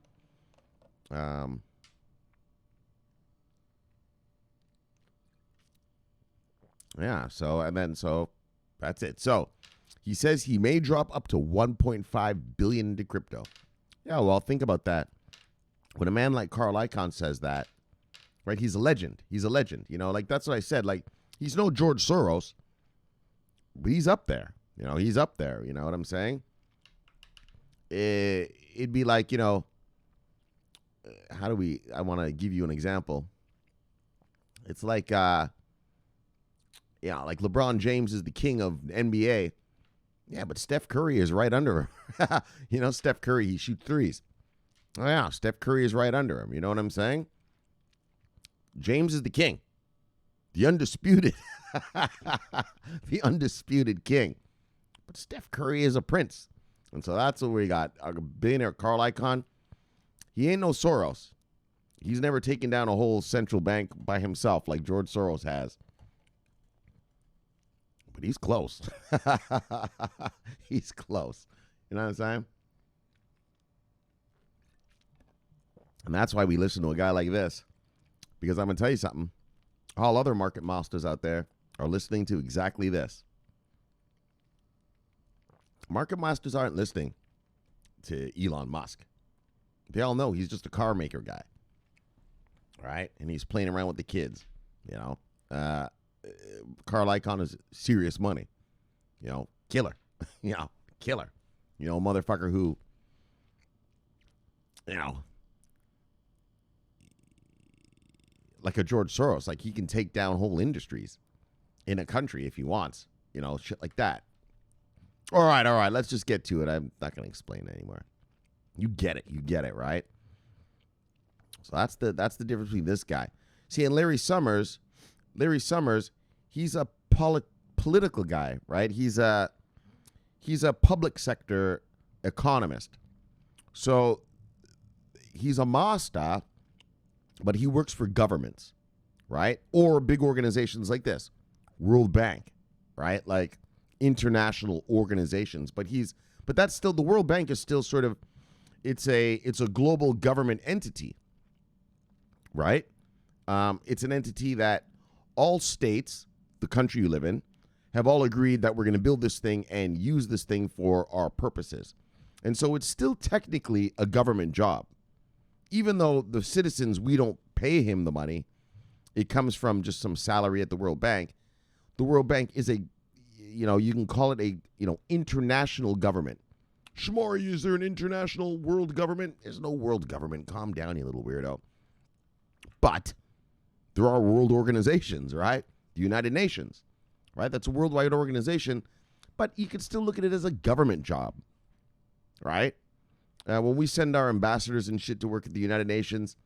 Yeah, so that's it. So he says he may drop up to 1.5 billion into crypto. Yeah, well, think about that. When a man like Carl Icahn says that, right, he's a legend. He's a legend. You know, like that's what I said. Like, he's no George Soros, but he's up there. You know, he's up there. You know what I'm saying? It'd be like, you know, I want to give you an example. It's like, like LeBron James is the king of NBA. Yeah, but Steph Curry is right under him. You know, Steph Curry, he shoots threes. Oh, yeah, Steph Curry is right under him. You know what I'm saying? James is the king. The undisputed. The undisputed king. But Steph Curry is a prince. And so that's what we got. Our billionaire Carl Icahn. He ain't no Soros. He's never taken down a whole central bank by himself like George Soros has. But he's close. He's close. You know what I'm saying? And that's why we listen to a guy like this. Because I'm going to tell you something. All other market masters out there are listening to exactly this. Market masters aren't listening to Elon Musk. They all know he's just a car maker guy. Right? And he's playing around with the kids. You know? Carl Icahn is serious money. Killer. Killer. Motherfucker who, like a George Soros, like he can take down whole industries in a country if he wants, shit like that. All right, let's just get to it. I'm not going to explain it anymore. You get it, right? So that's the difference between this guy. See, and Larry Summers, he's a political guy, right? He's a public sector economist. So he's a master, but he works for governments, right? Or big organizations like this, World Bank, right? Like international organizations. But that's still, the World Bank is still sort of, it's a global government entity, right? It's an entity that all states, the country you live in, have all agreed that we're going to build this thing and use this thing for our purposes. And so it's still technically a government job. Even though the citizens, we don't pay him the money, it comes from just some salary at the World Bank. The World Bank is you can call it a, international government. Shomari, is there an international world government? There's no world government. Calm down, you little weirdo. But there are world organizations, right? The United Nations, right? That's a worldwide organization, but you could still look at it as a government job, right? When we send our ambassadors and shit to work at the United Nations,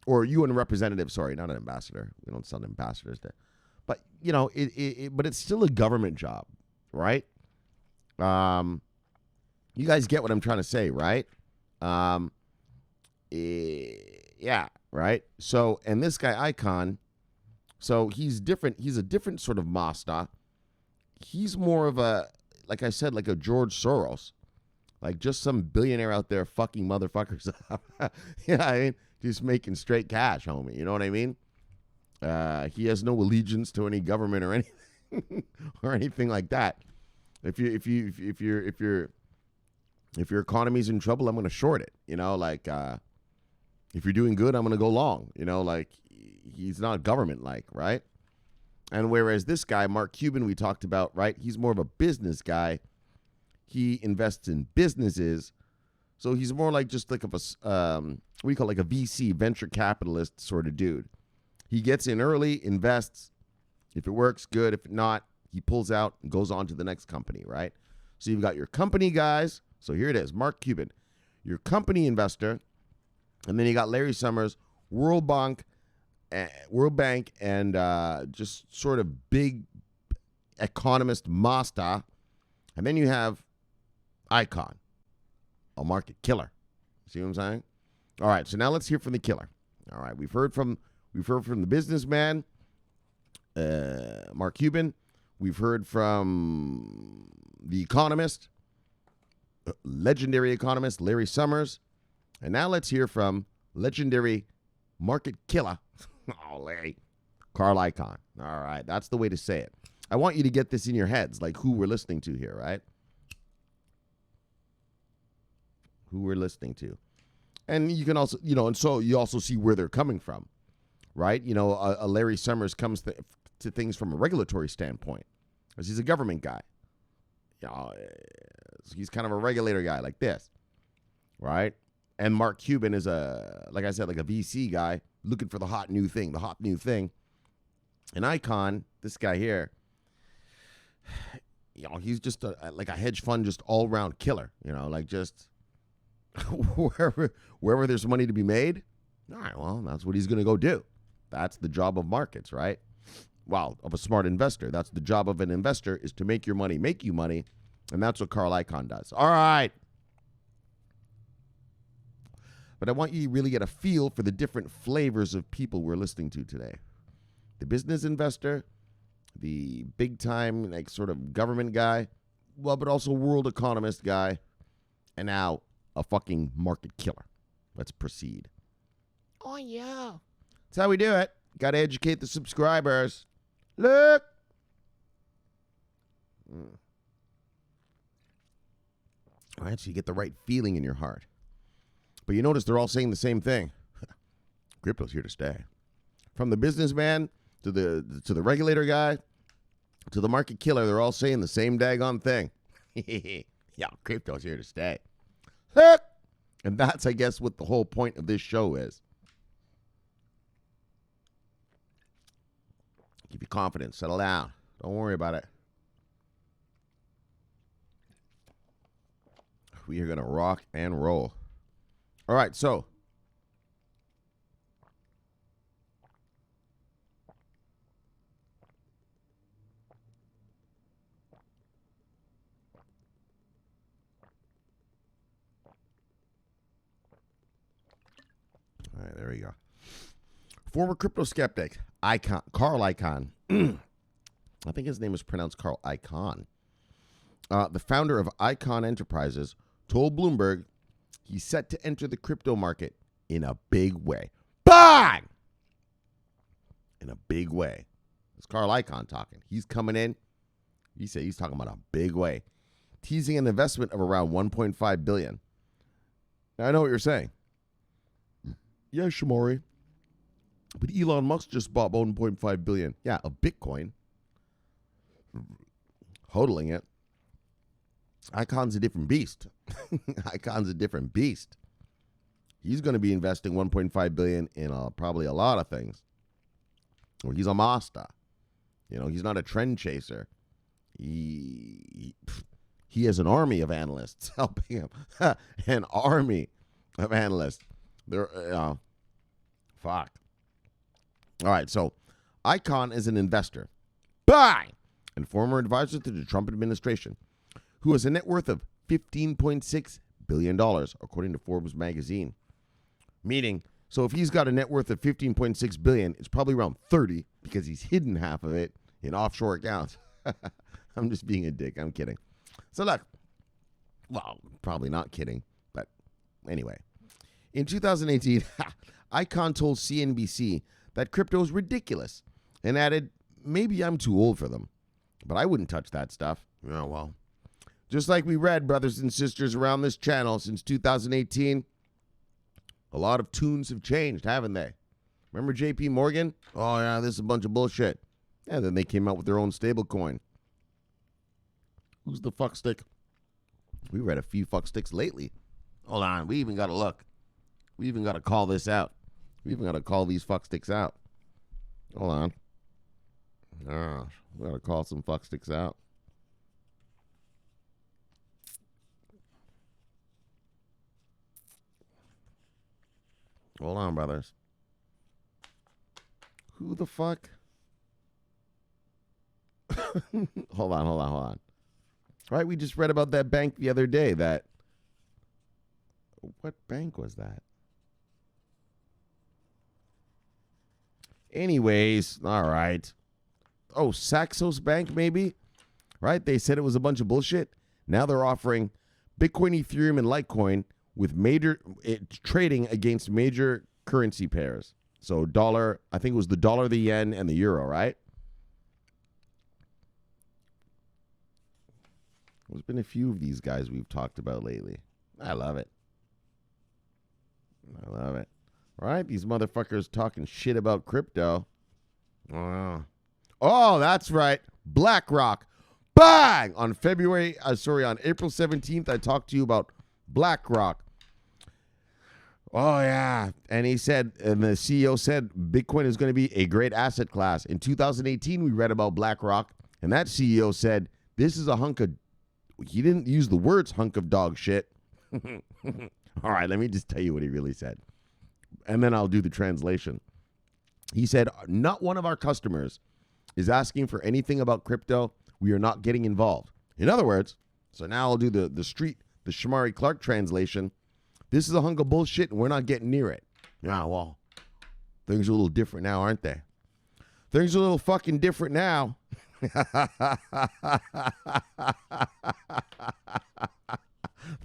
or UN representative, sorry, not an ambassador. We don't send ambassadors there. But, but it's still a government job, right? You guys get what I'm trying to say, right? Yeah, right? So, and this guy, Icahn, so he's different. He's a different sort of master. He's more of a, like I said, like a George Soros. Like just some billionaire out there fucking motherfuckers up. I mean, just making straight cash, homie. You know what I mean? He has no allegiance to any government or anything or anything like that. If your economy's in trouble, I'm going to short it. If you're doing good, I'm going to go long. Like he's not government-like, right? And whereas this guy, Mark Cuban, we talked about, right? He's more of a business guy. He invests in businesses. So he's more like just like a VC, venture capitalist sort of dude. He gets in early, invests. If it works, good. If not, he pulls out and goes on to the next company, right? So you've got your company guys. So here it is, Mark Cuban, your company investor. And then you got Larry Summers, World Bank, and just sort of big economist master. And then you have Icahn, a market killer. See what I'm saying? All right, so now let's hear from the killer. All right, we've heard from the businessman, Mark Cuban. We've heard from the economist, legendary economist, Larry Summers. And now let's hear from legendary market killer, Carl Icahn. All right, that's the way to say it. I want you to get this in your heads, like who we're listening to here, right? Who we're listening to. And you can also, and so you also see where they're coming from, right? A Larry Summers comes to things from a regulatory standpoint, because he's a government guy. He's kind of a regulator guy like this, right? And Mark Cuban is like I said, like a VC guy looking for the hot new thing. And Icahn, this guy here, he's just like a hedge fund, just all around killer, like just wherever there's money to be made. All right, well, that's what he's going to go do. That's the job of markets, right? Well, of a smart investor. That's the job of an investor, is to make you money. And that's what Carl Icahn does. All right. But I want you to really get a feel for the different flavors of people we're listening to today. The business investor, the big time, like sort of government guy, well, but also world economist guy, and now a fucking market killer. Let's proceed. Oh, yeah. That's how we do it. Got to educate the subscribers. Look. All right, so you get the right feeling in your heart. But you notice they're all saying the same thing. Crypto's here to stay. From the businessman, to the regulator guy, to the market killer, they're all saying the same daggone thing. Yeah, crypto's here to stay. And that's, I guess, what the whole point of this show is. Give you confidence. Settle down. Don't worry about it. We are going to rock and roll. All right, so. All right, there we go. Former crypto skeptic, Carl Icahn. I think his name is pronounced Carl Icahn. The founder of Icahn Enterprises told Bloomberg he's set to enter the crypto market in a big way. Bang! In a big way. It's Carl Icahn talking. He's coming in. He said he's talking about a big way. Teasing an investment of around $1.5 billion. Now, I know what you're saying. Yeah, Shomari. But Elon Musk just bought $1.5 billion. Yeah, of Bitcoin. Hodling it. Icahn's a different beast. Icahn's a different beast. He's going to be investing $1.5 billion in probably a lot of things. Well, he's a master. You know, he's not a trend chaser. He has an army of analysts helping him. An army of analysts. They're fuck. All right, so Icahn is an investor. Bye! And former advisor to the Trump administration, who has a net worth of $15.6 billion, according to Forbes magazine. Meaning, so if he's got a net worth of $15.6 billion, it's probably around 30 because he's hidden half of it in offshore accounts. I'm just being a dick. I'm kidding. So look, well, probably not kidding, but anyway. In 2018, Icahn told CNBC that crypto is ridiculous and added, maybe I'm too old for them, but I wouldn't touch that stuff. Oh, well. Just like we read, brothers and sisters, around this channel since 2018, a lot of tunes have changed, haven't they? Remember JP Morgan? Oh, yeah, this is a bunch of bullshit. And then they came out with their own stable coin. Who's the fuckstick? We read a few fucksticks lately. Hold on, we even got to look. We even got to call this out. We even got to call these fucksticks out. Hold on. We got to call some fucksticks out. Hold on, brothers. Who the fuck? Hold on. Right, we just read about that bank the other day. What bank was that? Anyways, all right. Oh, Saxos Bank, maybe? Right? They said it was a bunch of bullshit. Now they're offering Bitcoin, Ethereum, and Litecoin with trading against major currency pairs. So dollar, I think it was the dollar, the yen, and the euro, right? There's been a few of these guys we've talked about lately. I love it. Right? These motherfuckers talking shit about crypto. Oh, that's right. BlackRock. Bang! On April 17th, I talked to you about BlackRock. Oh, yeah. And he said, and the CEO said, Bitcoin is going to be a great asset class. In 2018, we read about BlackRock, and that CEO said, this is a hunk of, he didn't use the words hunk of dog shit. All right, let me just tell you what he really said. And then I'll do the translation. He said, not one of our customers is asking for anything about crypto. We are not getting involved. In other words, so now I'll do the Shomari Clarke translation. This is a hunk of bullshit, and we're not getting near it. Yeah, well, things are a little different now, aren't they? Things are a little fucking different now.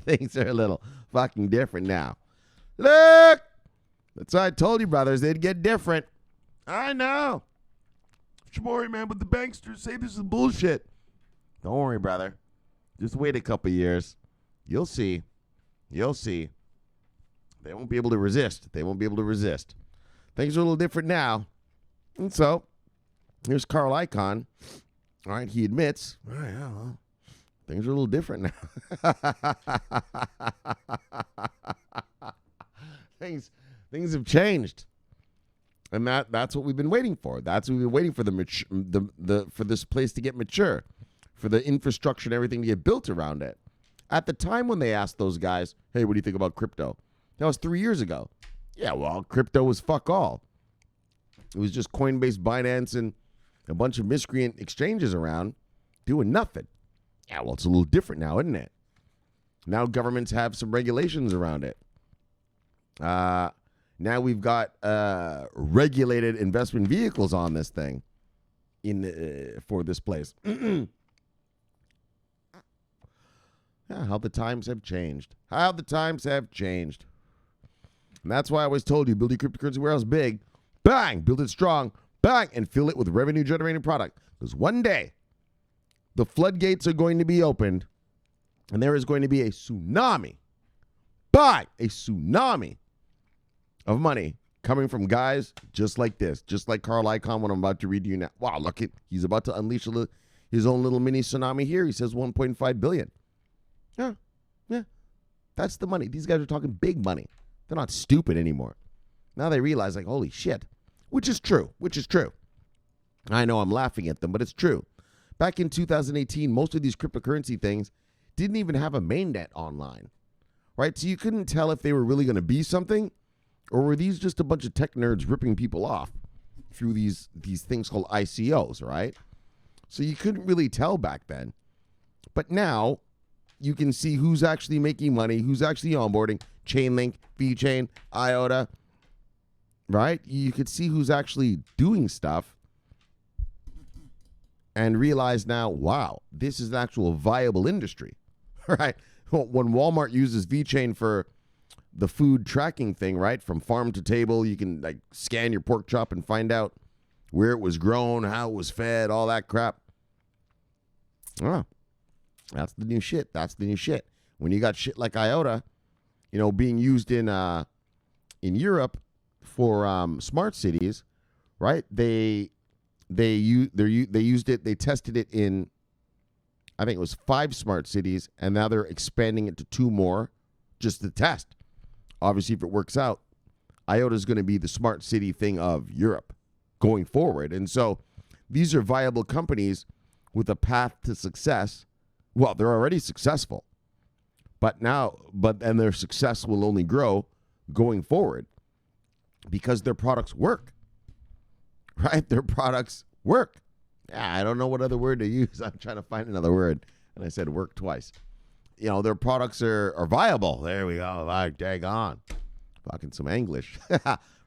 Things are a little fucking different now. Look! That's why I told you, brothers, they'd get different. I know. Shomari, man, but the banksters say this is bullshit. Don't worry, brother. Just wait a couple years. You'll see. You'll see. They won't be able to resist. Things are a little different now. And so, Here's Carl Icahn. All right, he admits, all right, yeah, well, things are a little different now. things have changed. And that's what we've been waiting for. That's what we've been waiting for for this place to get mature, for the infrastructure and everything to get built around it. At the time when they asked those guys, hey, what do you think about crypto? That was 3 years ago. Yeah, well, crypto was fuck all. It was just Coinbase, Binance, and a bunch of miscreant exchanges around doing nothing. Yeah, well, it's a little different now, isn't it? Now governments have some regulations around it. Now we've got regulated investment vehicles on this thing for this place. Yeah, how the times have changed. How the times have changed. And that's why I always told you, build your cryptocurrency warehouse big. Bang! Build it strong. Bang! And fill it with revenue-generating product. Because one day, the floodgates are going to be opened, and there is going to be a tsunami. Bang! A tsunami of money coming from guys just like this. Just like Carl Icahn, what I'm about to read to you now. Wow, look at, he's about to unleash his own little mini tsunami here. He says 1.5 billion. Yeah. That's the money. These guys are talking big money. They're not stupid anymore. Now they realize, like, holy shit. Which is true. I know I'm laughing at them, but it's true. Back in 2018, most of these cryptocurrency things didn't even have a mainnet online, right? So you couldn't tell if they were really going to be something, or were these just a bunch of tech nerds ripping people off through these things called ICOs, right? So you couldn't really tell back then. But now you can see who's actually making money, who's actually onboarding. Chainlink, VeChain, IOTA, right? You could see who's actually doing stuff and realize now, wow, this is an actual viable industry, right? When Walmart uses VeChain for the food tracking thing, right? From farm to table, you can like scan your pork chop and find out where it was grown, how it was fed, all that crap. Oh, that's the new shit. When you got shit like IOTA, being used in Europe for smart cities, right? They used it. They tested it in, I think it was 5 smart cities, and now they're expanding it to 2 more, just to test. Obviously, if it works out, IOTA is going to be the smart city thing of Europe going forward, and so these are viable companies with a path to success. Well, they're already successful, and their success will only grow going forward because their products work, right? Their products work. Yeah, I don't know what other word to use. I'm trying to find another word, and I said work twice. Their products are viable. There we go. Like, dang on. Fucking some English,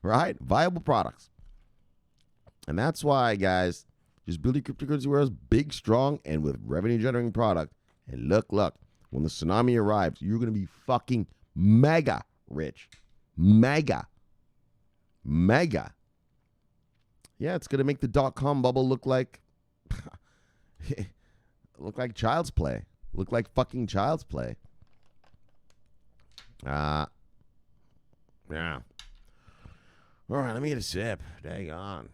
right? Viable products. And that's why, guys, just build your cryptocurrency warehouse big, strong, and with revenue-generating product. And look, when the tsunami arrives, you're going to be fucking mega rich. Mega. Yeah, it's going to make the .com bubble look like child's play. Look like fucking child's play. Yeah. All right, let me get a sip. Dang on.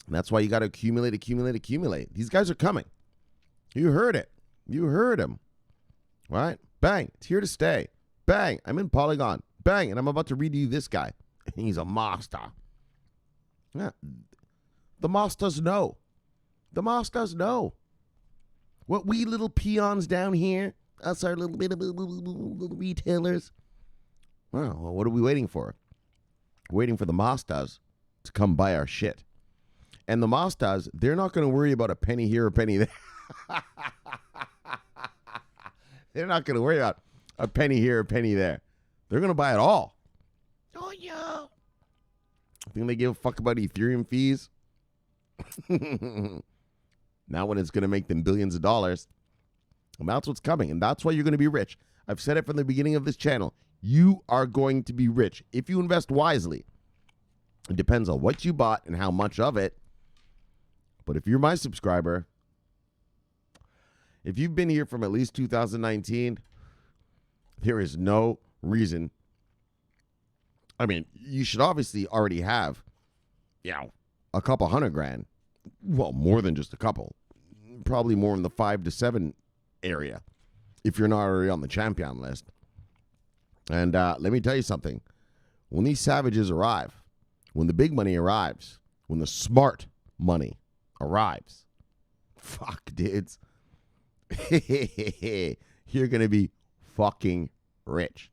And that's why you got to accumulate. These guys are coming. You heard it. You heard him. Right? Bang. It's here to stay. Bang. I'm in Polygon. Bang. And I'm about to read you this guy. He's a master. Yeah. The masters know. What we little peons down here, us our little bit of little retailers. Well, what are we waiting for? We're waiting for the masters to come buy our shit. And the masters, they're not going to worry about a penny here or a penny there. They're not going to worry about a penny here or a penny there. They're going to buy it all. Oh, yeah. Think they give a fuck about Ethereum fees? Not when it's going to make them billions of dollars. And that's what's coming. And that's why you're going to be rich. I've said it from the beginning of this channel. You are going to be rich if you invest wisely. It depends on what you bought and how much of it. But if you're my subscriber, if you've been here from at least 2019, there is no reason I mean, you should obviously already have, a couple $100,000. Well, more than just a couple. Probably more in the 5 to 7 area if you're not already on the champion list. And let me tell you something. When these savages arrive, when the big money arrives, when the smart money arrives, fuck, dudes. You're going to be fucking rich.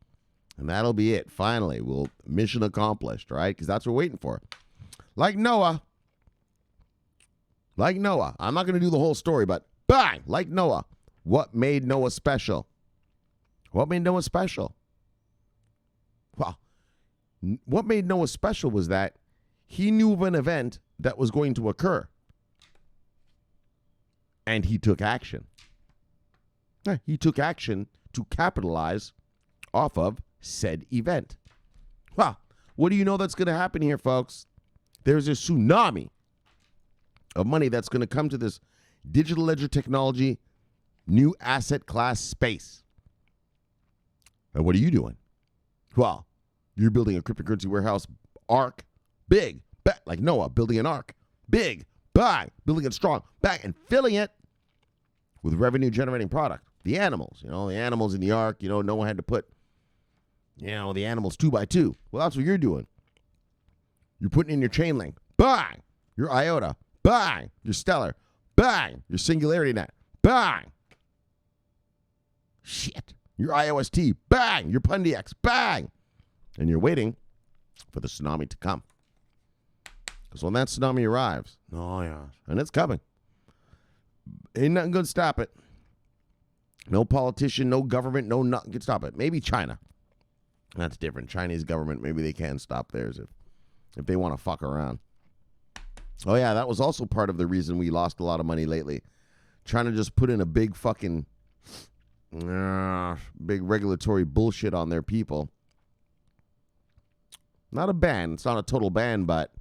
And that'll be it. Finally, mission accomplished, right? Because that's what we're waiting for. Like Noah. I'm not going to do the whole story, but bang, like Noah. What made Noah special? Well, what made Noah special was that he knew of an event that was going to occur. And he took action. He took action to capitalize off of said event. Well, what do you know that's going to happen here, folks? There's a tsunami of money that's going to come to this digital ledger technology, new asset class space. And what are you doing? Well, you're building a cryptocurrency warehouse arc, big, like Noah, building an arc, big, bang, building it strong, bang, and filling it with revenue-generating product. The animals, the animals in the ark, Noah had to put, the animals 2 by 2. Well, that's what you're doing. You're putting in your chain link, bang, your IOTA, bang, your stellar, bang, your singularity net, bang. Shit. Your IOST, bang, your PundiX, bang. And you're waiting for the tsunami to come. Because when that tsunami arrives, and it's coming, ain't nothing going to stop it. No politician, no government, no nothing can stop it. Maybe China. That's different. Chinese government, maybe they can stop theirs if they want to fuck around. Oh, yeah, that was also part of the reason we lost a lot of money lately. Trying to just put in a big fucking, big regulatory bullshit on their people. Not a ban. It's not a total ban, but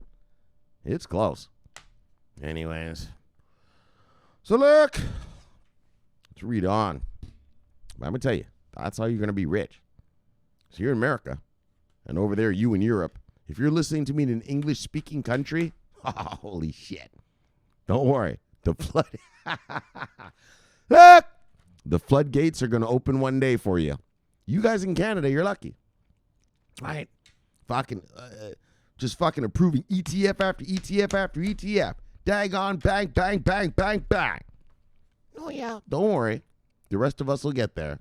it's close. Anyways. So look, let's read on. I'm going to tell you, that's how you're going to be rich. So you're in America, and over there, you in Europe. If you're listening to me in an English-speaking country, holy shit. Don't worry. The floodgates are going to open one day for you. You guys in Canada, you're lucky. All right. Just fucking approving ETF after ETF after ETF. Daggone, bang, bang, bang, bang, bang. Oh, yeah. Don't worry. The rest of us will get there.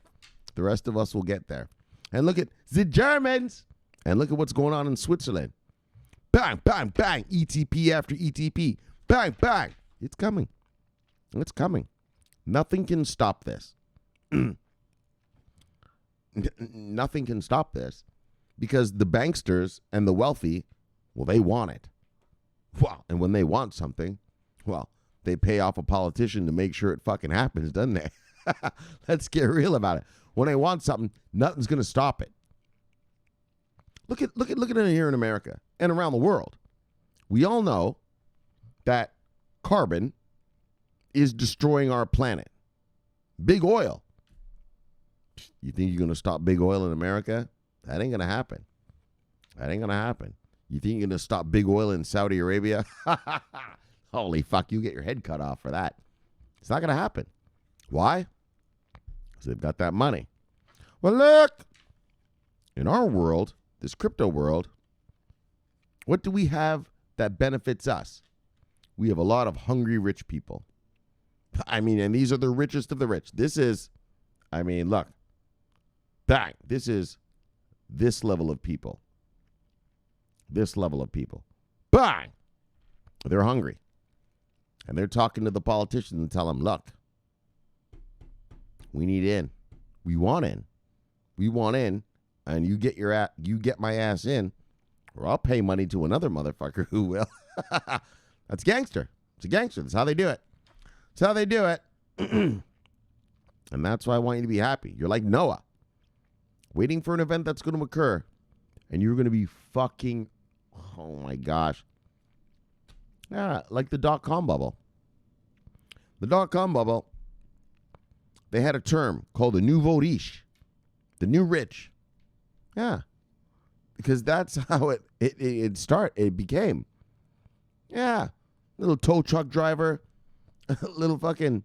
And look at the Germans. And look at what's going on in Switzerland. Bang, bang, bang. ETP after ETP. Bang, bang. It's coming. Nothing can stop this. Nothing can stop this. Because the banksters and the wealthy, they want it. Well, and when they want something, they pay off a politician to make sure it fucking happens, doesn't they? Let's get real about it. When they want something, nothing's going to stop it. Look at it here in America and around the world. We all know that carbon is destroying our planet. Big oil. You think you're going to stop big oil in America? That ain't going to happen. You think you're going to stop big oil in Saudi Arabia? Holy fuck, you get your head cut off for that. It's not going to happen. Why? Because they've got that money. Well, look. In our world, this crypto world, what do we have that benefits us? We have a lot of hungry rich people. And these are the richest of the rich. This is, look. Bang. This is this level of people. Bang. They're hungry. And they're talking to the politicians and tell them, look, we need in. We want in. And you get my ass in, or I'll pay money to another motherfucker who will. That's gangster. It's a gangster. That's how they do it. And that's why I want you to be happy. You're like Noah, waiting for an event that's going to occur, and you're going to be fucking, oh my gosh. Yeah, like the dot-com bubble. The dot-com bubble, they had a term called the nouveau riche, the new rich. Yeah. because that's how it became. Yeah, little tow truck driver, little fucking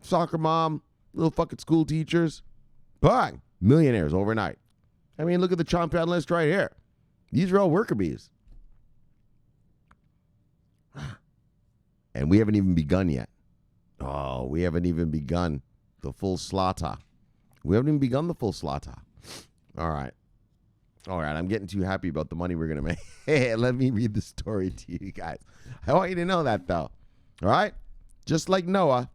soccer mom, little fucking school teachers, bang, millionaires overnight. I mean, look at the Chomp list right here. These are all worker bees. And we haven't even begun yet. Oh, we haven't even begun the full slaughter. We haven't even begun the full slaughter. All right. I'm getting too happy about the money we're going to make. Hey, let me read the story to you guys. I want you to know that, though. All right? Just like Noah,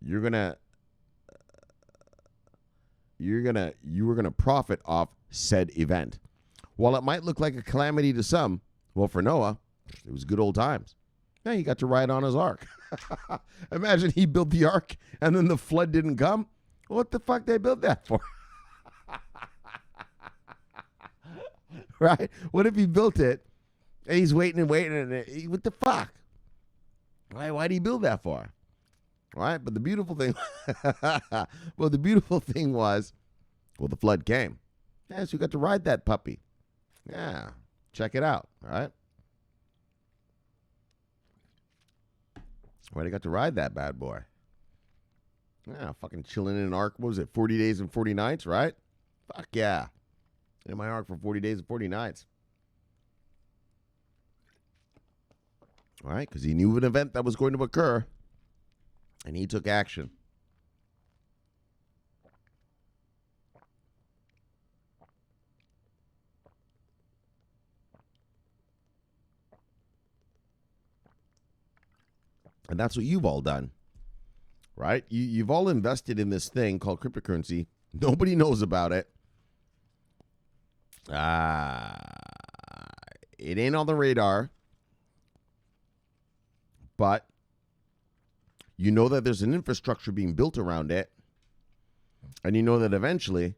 you were going to profit off said event. While it might look like a calamity to some, well, for Noah, it was good old times. Yeah, he got to ride on his ark. Imagine he built the ark and then the flood didn't come. What the fuck they built that for? Right? What if he built it and he's waiting and what the fuck? Why did he build that for? Right? But the beautiful thing, was, the flood came. Yeah, so you got to ride that puppy. Yeah, check it out. All right. Well, I got to ride that bad boy. Yeah, fucking chilling in an ark. What was it? 40 days and 40 nights, right? Fuck yeah. In my ark for 40 days and 40 nights. All right, because he knew of an event that was going to occur, and he took action. And that's what you've all done, right? You've all invested in this thing called cryptocurrency. Nobody knows about it. It ain't on the radar. But you know that there's an infrastructure being built around it. And you know that eventually,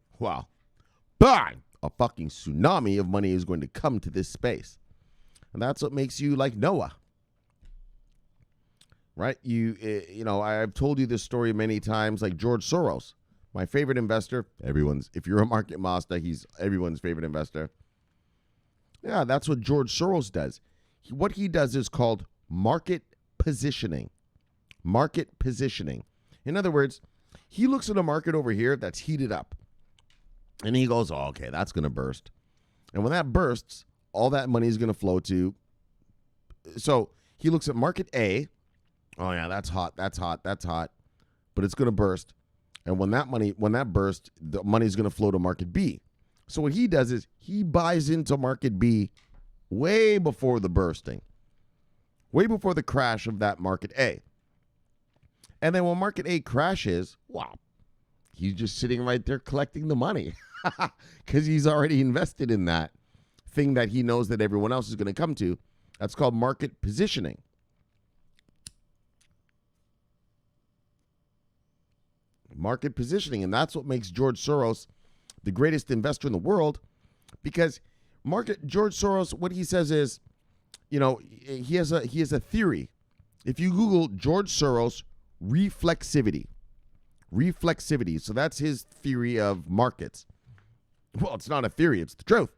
bang, a fucking tsunami of money is going to come to this space. And that's what makes you like Noah. Right? I've told you this story many times, like George Soros, my favorite investor. If you're a market master, he's everyone's favorite investor. Yeah, that's what George Soros does. What he does is called market positioning. Market positioning. In other words, he looks at a market over here that's heated up. And he goes, oh, okay, that's going to burst. And when that bursts, all that money is going to flow to. So he looks at market A. Oh, yeah, that's hot. But it's going to burst. And when that bursts, the money's going to flow to market B. So what he does is he buys into market B way before the bursting. Way before the crash of that market A. And then when market A crashes, he's just sitting right there collecting the money. Because he's already invested in that thing that he knows that everyone else is going to come to. That's called market positioning. Market positioning. And that's what makes George Soros the greatest investor in the world. Because George Soros, what he says is, he has a theory. If you Google George Soros reflexivity, so that's his theory of markets. Well, it's not a theory, it's the truth.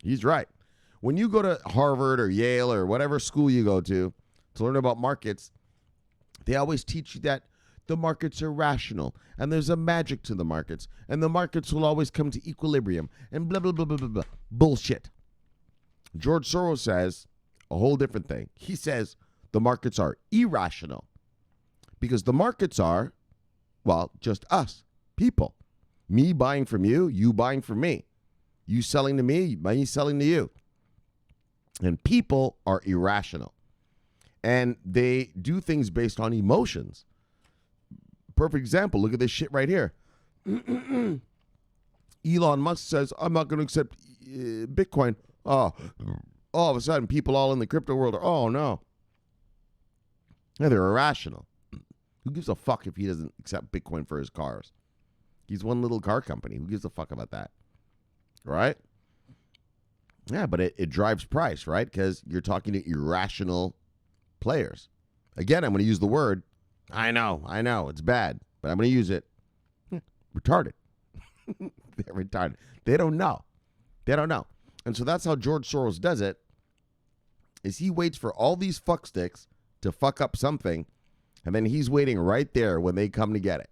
He's right. When you go to Harvard or Yale or whatever school you go to learn about markets, they always teach you that the markets are rational and there's a magic to the markets and the markets will always come to equilibrium and blah, blah, blah, blah, blah, blah. Bullshit. George Soros says a whole different thing. He says the markets are irrational because the markets are, just us, people. Me buying from you, you buying from me. You selling to me, me selling to you. And people are irrational. And they do things based on emotions. Perfect example, look at this shit right here. Elon Musk says, I'm not going to accept Bitcoin. Oh, all of a sudden, people all in the crypto world are, oh, no. Yeah, they're irrational. Who gives a fuck if he doesn't accept Bitcoin for his cars? He's one little car company. Who gives a fuck about that? Right? Yeah, but it drives price, right? Because you're talking to irrational players. Again, I'm going to use the word. I know, it's bad, but I'm going to use it. Retarded. They're retarded. They don't know. They don't know. And so that's how George Soros does it, is he waits for all these fucksticks to fuck up something, and then he's waiting right there when they come to get it.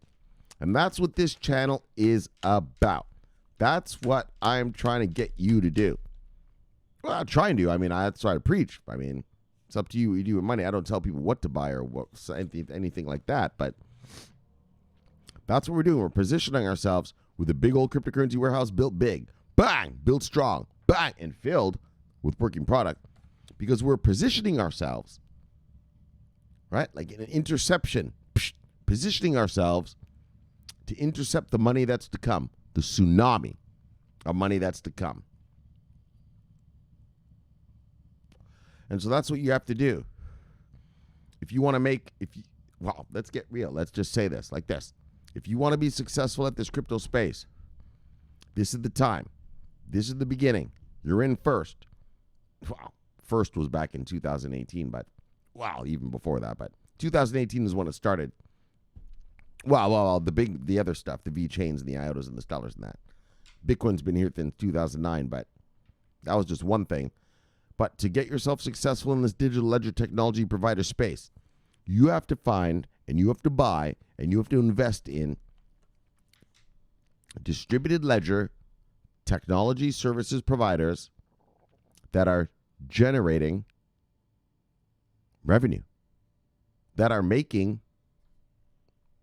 And that's what this channel is about. That's what I'm trying to get you to do. Well, I'm trying to. I mean, that's why I preach. I mean, it's up to you what you do with money. I don't tell people what to buy or what anything like that, but that's what we're doing. We're positioning ourselves with a big old cryptocurrency warehouse built big. Bang! Built strong. Bang! And filled with working product. Because we're positioning ourselves, right? Like in an interception. Positioning ourselves to intercept the money that's to come. The tsunami of money that's to come. And so that's what you have to do. If you want to make, well, let's get real. Let's just say this like this. If you want to be successful at this crypto space, this is the time. This is the beginning. You're in first. Wow. First was back in 2018, but wow, even before that. But 2018 is when it started. Well, the other stuff, the V chains and the IOTAs and the stellars and that. Bitcoin's been here since 2009, but that was just one thing. But to get yourself successful in this digital ledger technology provider space, you have to find and you have to buy and you have to invest in distributed ledger technology services providers that are generating revenue, that are making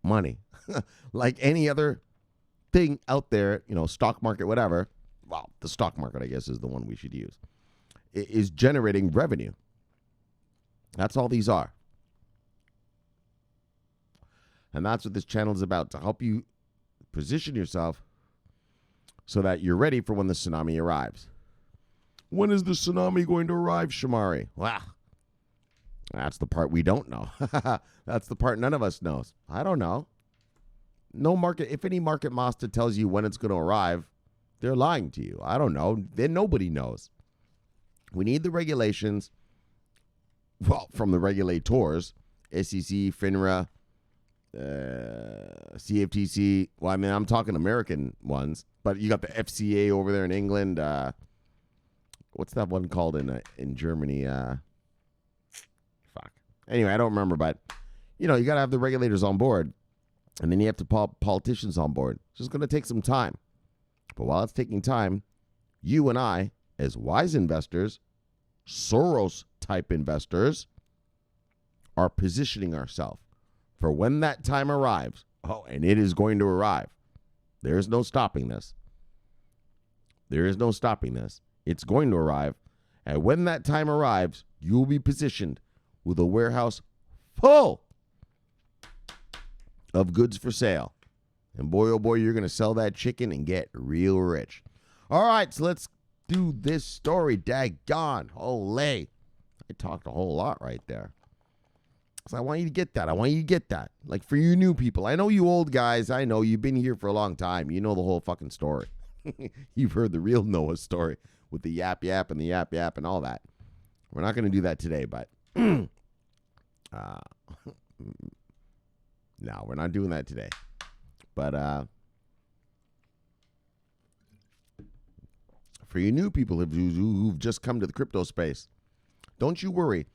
money. Like any other thing out there, stock market, whatever. Well, the stock market, I guess, is the one we should use. It is generating revenue. That's all these are. And that's what this channel is about, to help you position yourself so that you're ready for when the tsunami arrives. When is the tsunami going to arrive, Shomari? Well, that's the part we don't know. That's the part none of us knows. I don't know. No market. If any market master tells you when it's going to arrive, they're lying to you. I don't know. Then nobody knows. We need the regulations, well, from the regulators, SEC, FINRA, CFTC. Well, I mean, I'm talking American ones, but you got the FCA over there in England. What's that one called in Germany? Fuck. Anyway, I don't remember, but you got to have the regulators on board, and then you have to politicians on board. It's just going to take some time. But while it's taking time, you and I, as wise investors, Soros-type investors, are positioning ourselves for when that time arrives. Oh, and it is going to arrive. There is no stopping this. There is no stopping this. It's going to arrive. And when that time arrives, you will be positioned with a warehouse full of goods for sale. And boy, oh boy, you're going to sell that chicken and get real rich. All right, so let's do this story. Daggone. Holy. I talked a whole lot right there. So I want you to get that. I want you to get that. Like for you new people. I know you old guys. I know you've been here for a long time. You know the whole fucking story. You've heard the real Noah story with the yap and the yap and all that. We're not going to do that today, but no, we're not doing that today. But for you new people who've just come to the crypto space, don't you worry.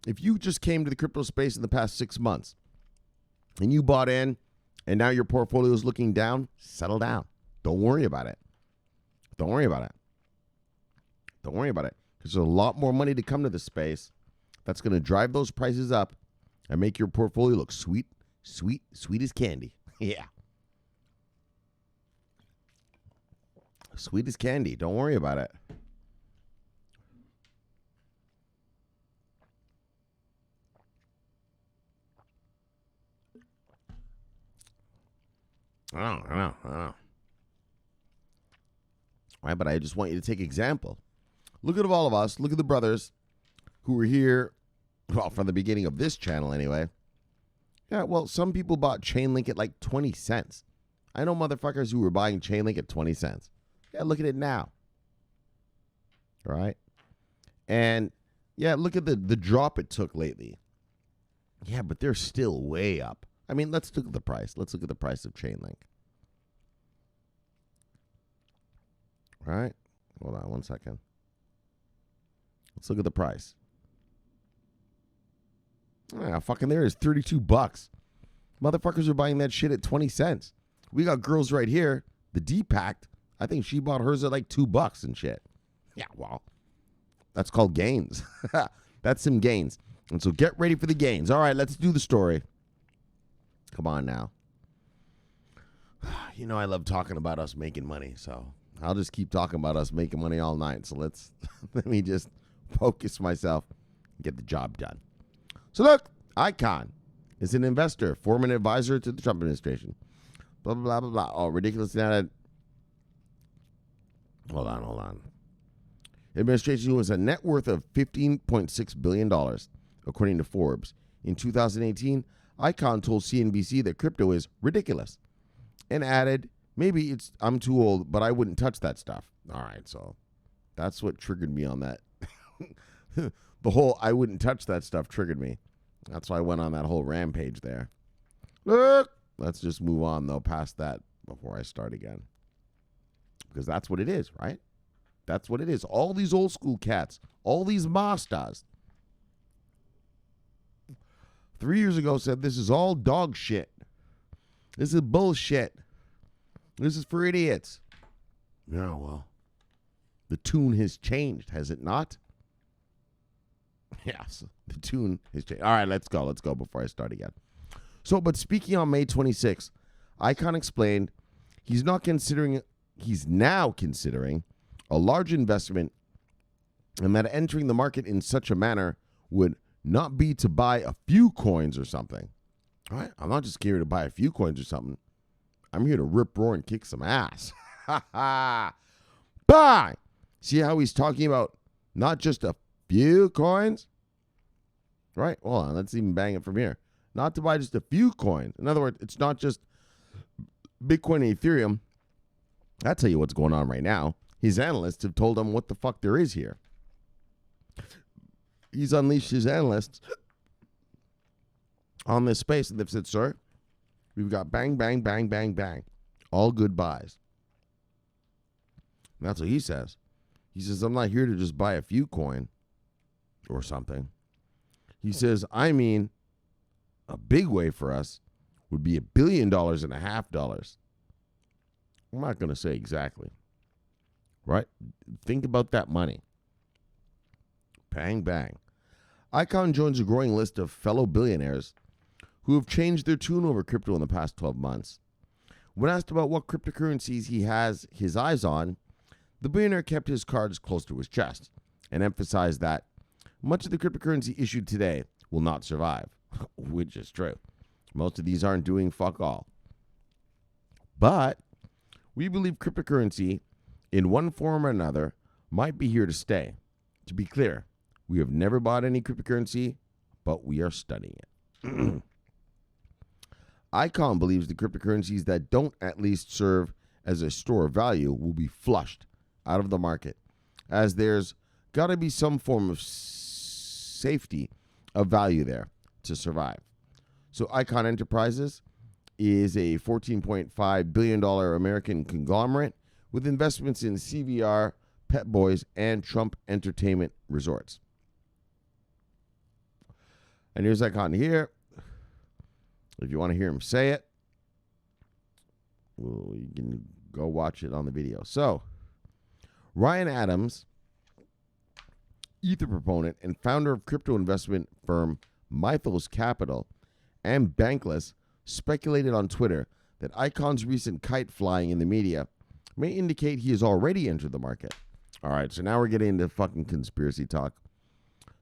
If you just came to the crypto space in the past 6 months and you bought in and now your portfolio is looking down, settle down. Don't worry about it. Don't worry about it. Don't worry about it. Because there's a lot more money to come to the space that's going to drive those prices up and make your portfolio look sweet as candy. Yeah. Sweet as candy. Don't worry about it. I don't know. Right, but I just want you to take example. Look at all of us. Look at the brothers who were here, well, from the beginning of this channel anyway. Yeah, well, some people bought Chainlink at like 20 cents. I know motherfuckers who were buying Chainlink at 20 cents. Yeah, look at it now. All right? And, yeah, look at the drop it took lately. Yeah, but they're still way up. I mean, let's look at the price. Let's look at the price of Chainlink. All right. Hold on 1 second. Let's look at the price. Fucking there is $32. Motherfuckers are buying that shit at 20 cents. We got girls right here. The D-Pact, I think she bought hers at like $2 and shit. Yeah, well, that's called gains. That's some gains. And so get ready for the gains. All right, let's do the story. Come on now. You know I love talking about us making money, so I'll just keep talking about us making money all night. So let me just focus myself and get the job done. So look, Icahn is an investor, former advisor to the Trump administration. Blah, blah, blah, blah, blah. Oh, ridiculous. Hold on. Administration was a net worth of $15.6 billion, according to Forbes. In 2018, Icahn told CNBC that crypto is ridiculous and added, maybe I'm too old, but I wouldn't touch that stuff. All right, so that's what triggered me on that. The whole I wouldn't touch that stuff triggered me. That's why I went on that whole rampage there. Look, let's just move on, though, past that before I start again. Because that's what it is, right? That's what it is. All these old school cats, all these masters, 3 years ago said this is all dog shit. This is bullshit. This is for idiots. Yeah, well, the tune has changed, has it not? Yes, the tune has changed. All right, let's go before I start again. So, but speaking on May 26th, Icahn explained he's now considering a large investment, and that entering the market in such a manner would not be to buy a few coins or something. All right, I'm not just here to buy a few coins or something. I'm here to rip, roar, and kick some ass. Ha ha! Bye! See how he's talking about not just a few coins? Right? Hold on, let's even bang it from here. Not to buy just a few coins. In other words, it's not just Bitcoin and Ethereum. I'll tell you what's going on right now. His analysts have told him what the fuck there is here. He's unleashed his analysts on this space, and they've said, sir, we've got bang, bang, bang, bang, bang. All good buys. And that's what he says. He says, I'm not here to just buy a few coin or something. He says, I mean, a big way for us would be $1.5 billion. I'm not going to say exactly. Right? Think about that money. Bang, bang. Icahn joins a growing list of fellow billionaires who have changed their tune over crypto in the past 12 months. When asked about what cryptocurrencies he has his eyes on, the billionaire kept his cards close to his chest and emphasized that much of the cryptocurrency issued today will not survive, which is true. Most of these aren't doing fuck all. But we believe cryptocurrency, in one form or another, might be here to stay. To be clear, we have never bought any cryptocurrency, but we are studying it. Icahn believes the cryptocurrencies that don't at least serve as a store of value will be flushed out of the market, as there's got to be some form of safety of value there to survive. So Icahn Enterprises is a $14.5 billion American conglomerate with investments in CVR, Pet Boys, and Trump Entertainment Resorts. And here's Icahn here. If you want to hear him say it, well, you can go watch it on the video. So, Ryan Adams, Ether proponent and founder of crypto investment firm Mythos Capital and Bankless, speculated on Twitter that Icahn's recent kite flying in the media may indicate he has already entered the market. All right, so now we're getting into fucking conspiracy talk.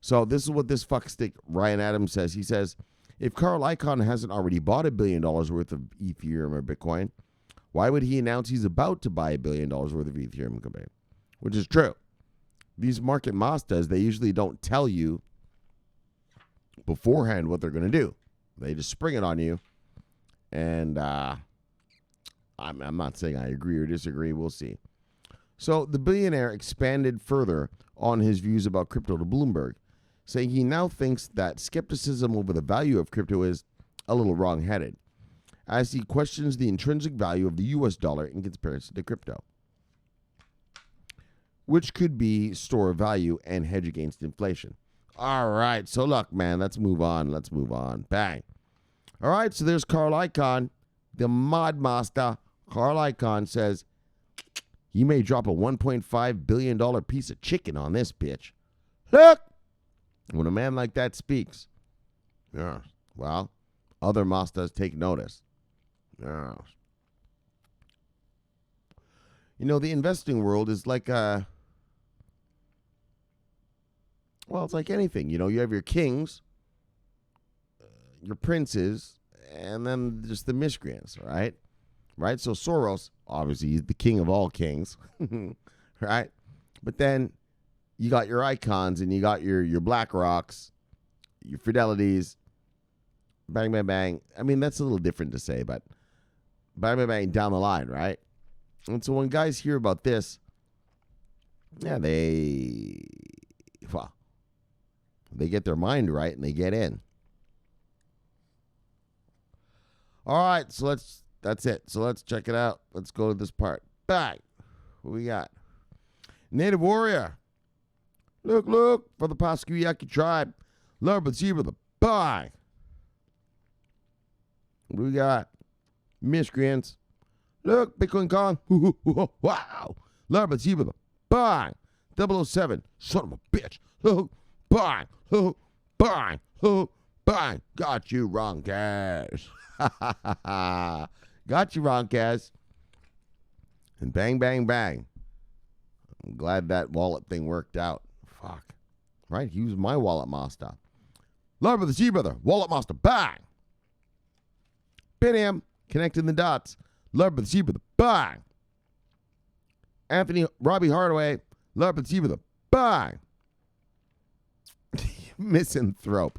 So this is what this fuckstick Ryan Adams says. He says, if Carl Icahn hasn't already bought $1 billion worth of Ethereum or Bitcoin, why would he announce he's about to buy $1 billion worth of Ethereum Bitcoin? Which is true. These market masters, they usually don't tell you beforehand what they're going to do. They just spring it on you. And I'm not saying I agree or disagree. We'll see. So the billionaire expanded further on his views about crypto to Bloomberg, saying he now thinks that skepticism over the value of crypto is a little wrong-headed, as he questions the intrinsic value of the U.S. dollar in comparison to crypto. which could be store of value and hedge against inflation. All right, so look, man, let's move on. Bang. All right, so there's Carl Icahn, the mod master. Carl Icahn says he may drop a $1.5 billion piece of chicken on this bitch. Look, when a man like that speaks, yeah, well, other masters take notice. Yeah. You know, the investing world is like it's like anything. You know, you have your kings, your princes, and then just the miscreants, right? Right? So Soros, obviously, he's the king of all kings, right? But then you got your icons and you got your Black Rocks, your Fidelities, bang, bang, bang. I mean, that's a little different to say, but bang, bang, bang down the line, right? And so when guys hear about this, yeah, they get their mind right and they get in. All right, so that's it. So let's check it out. Let's go to this part. Bang. What we got? Native warrior. Look, for the Paskuyaki tribe. Lord but zebra the bang. What we got? Miscreants. Look, Bitcoin Kong. Wow. Lord but zebra the bang. 007. Son of a bitch. Look, bang. Look, bang. Look, bang. Got you wrong, guys. Got you wrong, Kaz. And bang, bang, bang. I'm glad that wallet thing worked out. Fuck. Right? He was my wallet master. Love of the G brother. Wallet master. Bang. Pin him. Connecting the dots. Love of the G brother. Bang. Anthony Robbie Hardaway. Love of the G brother. Bang. Misanthrope.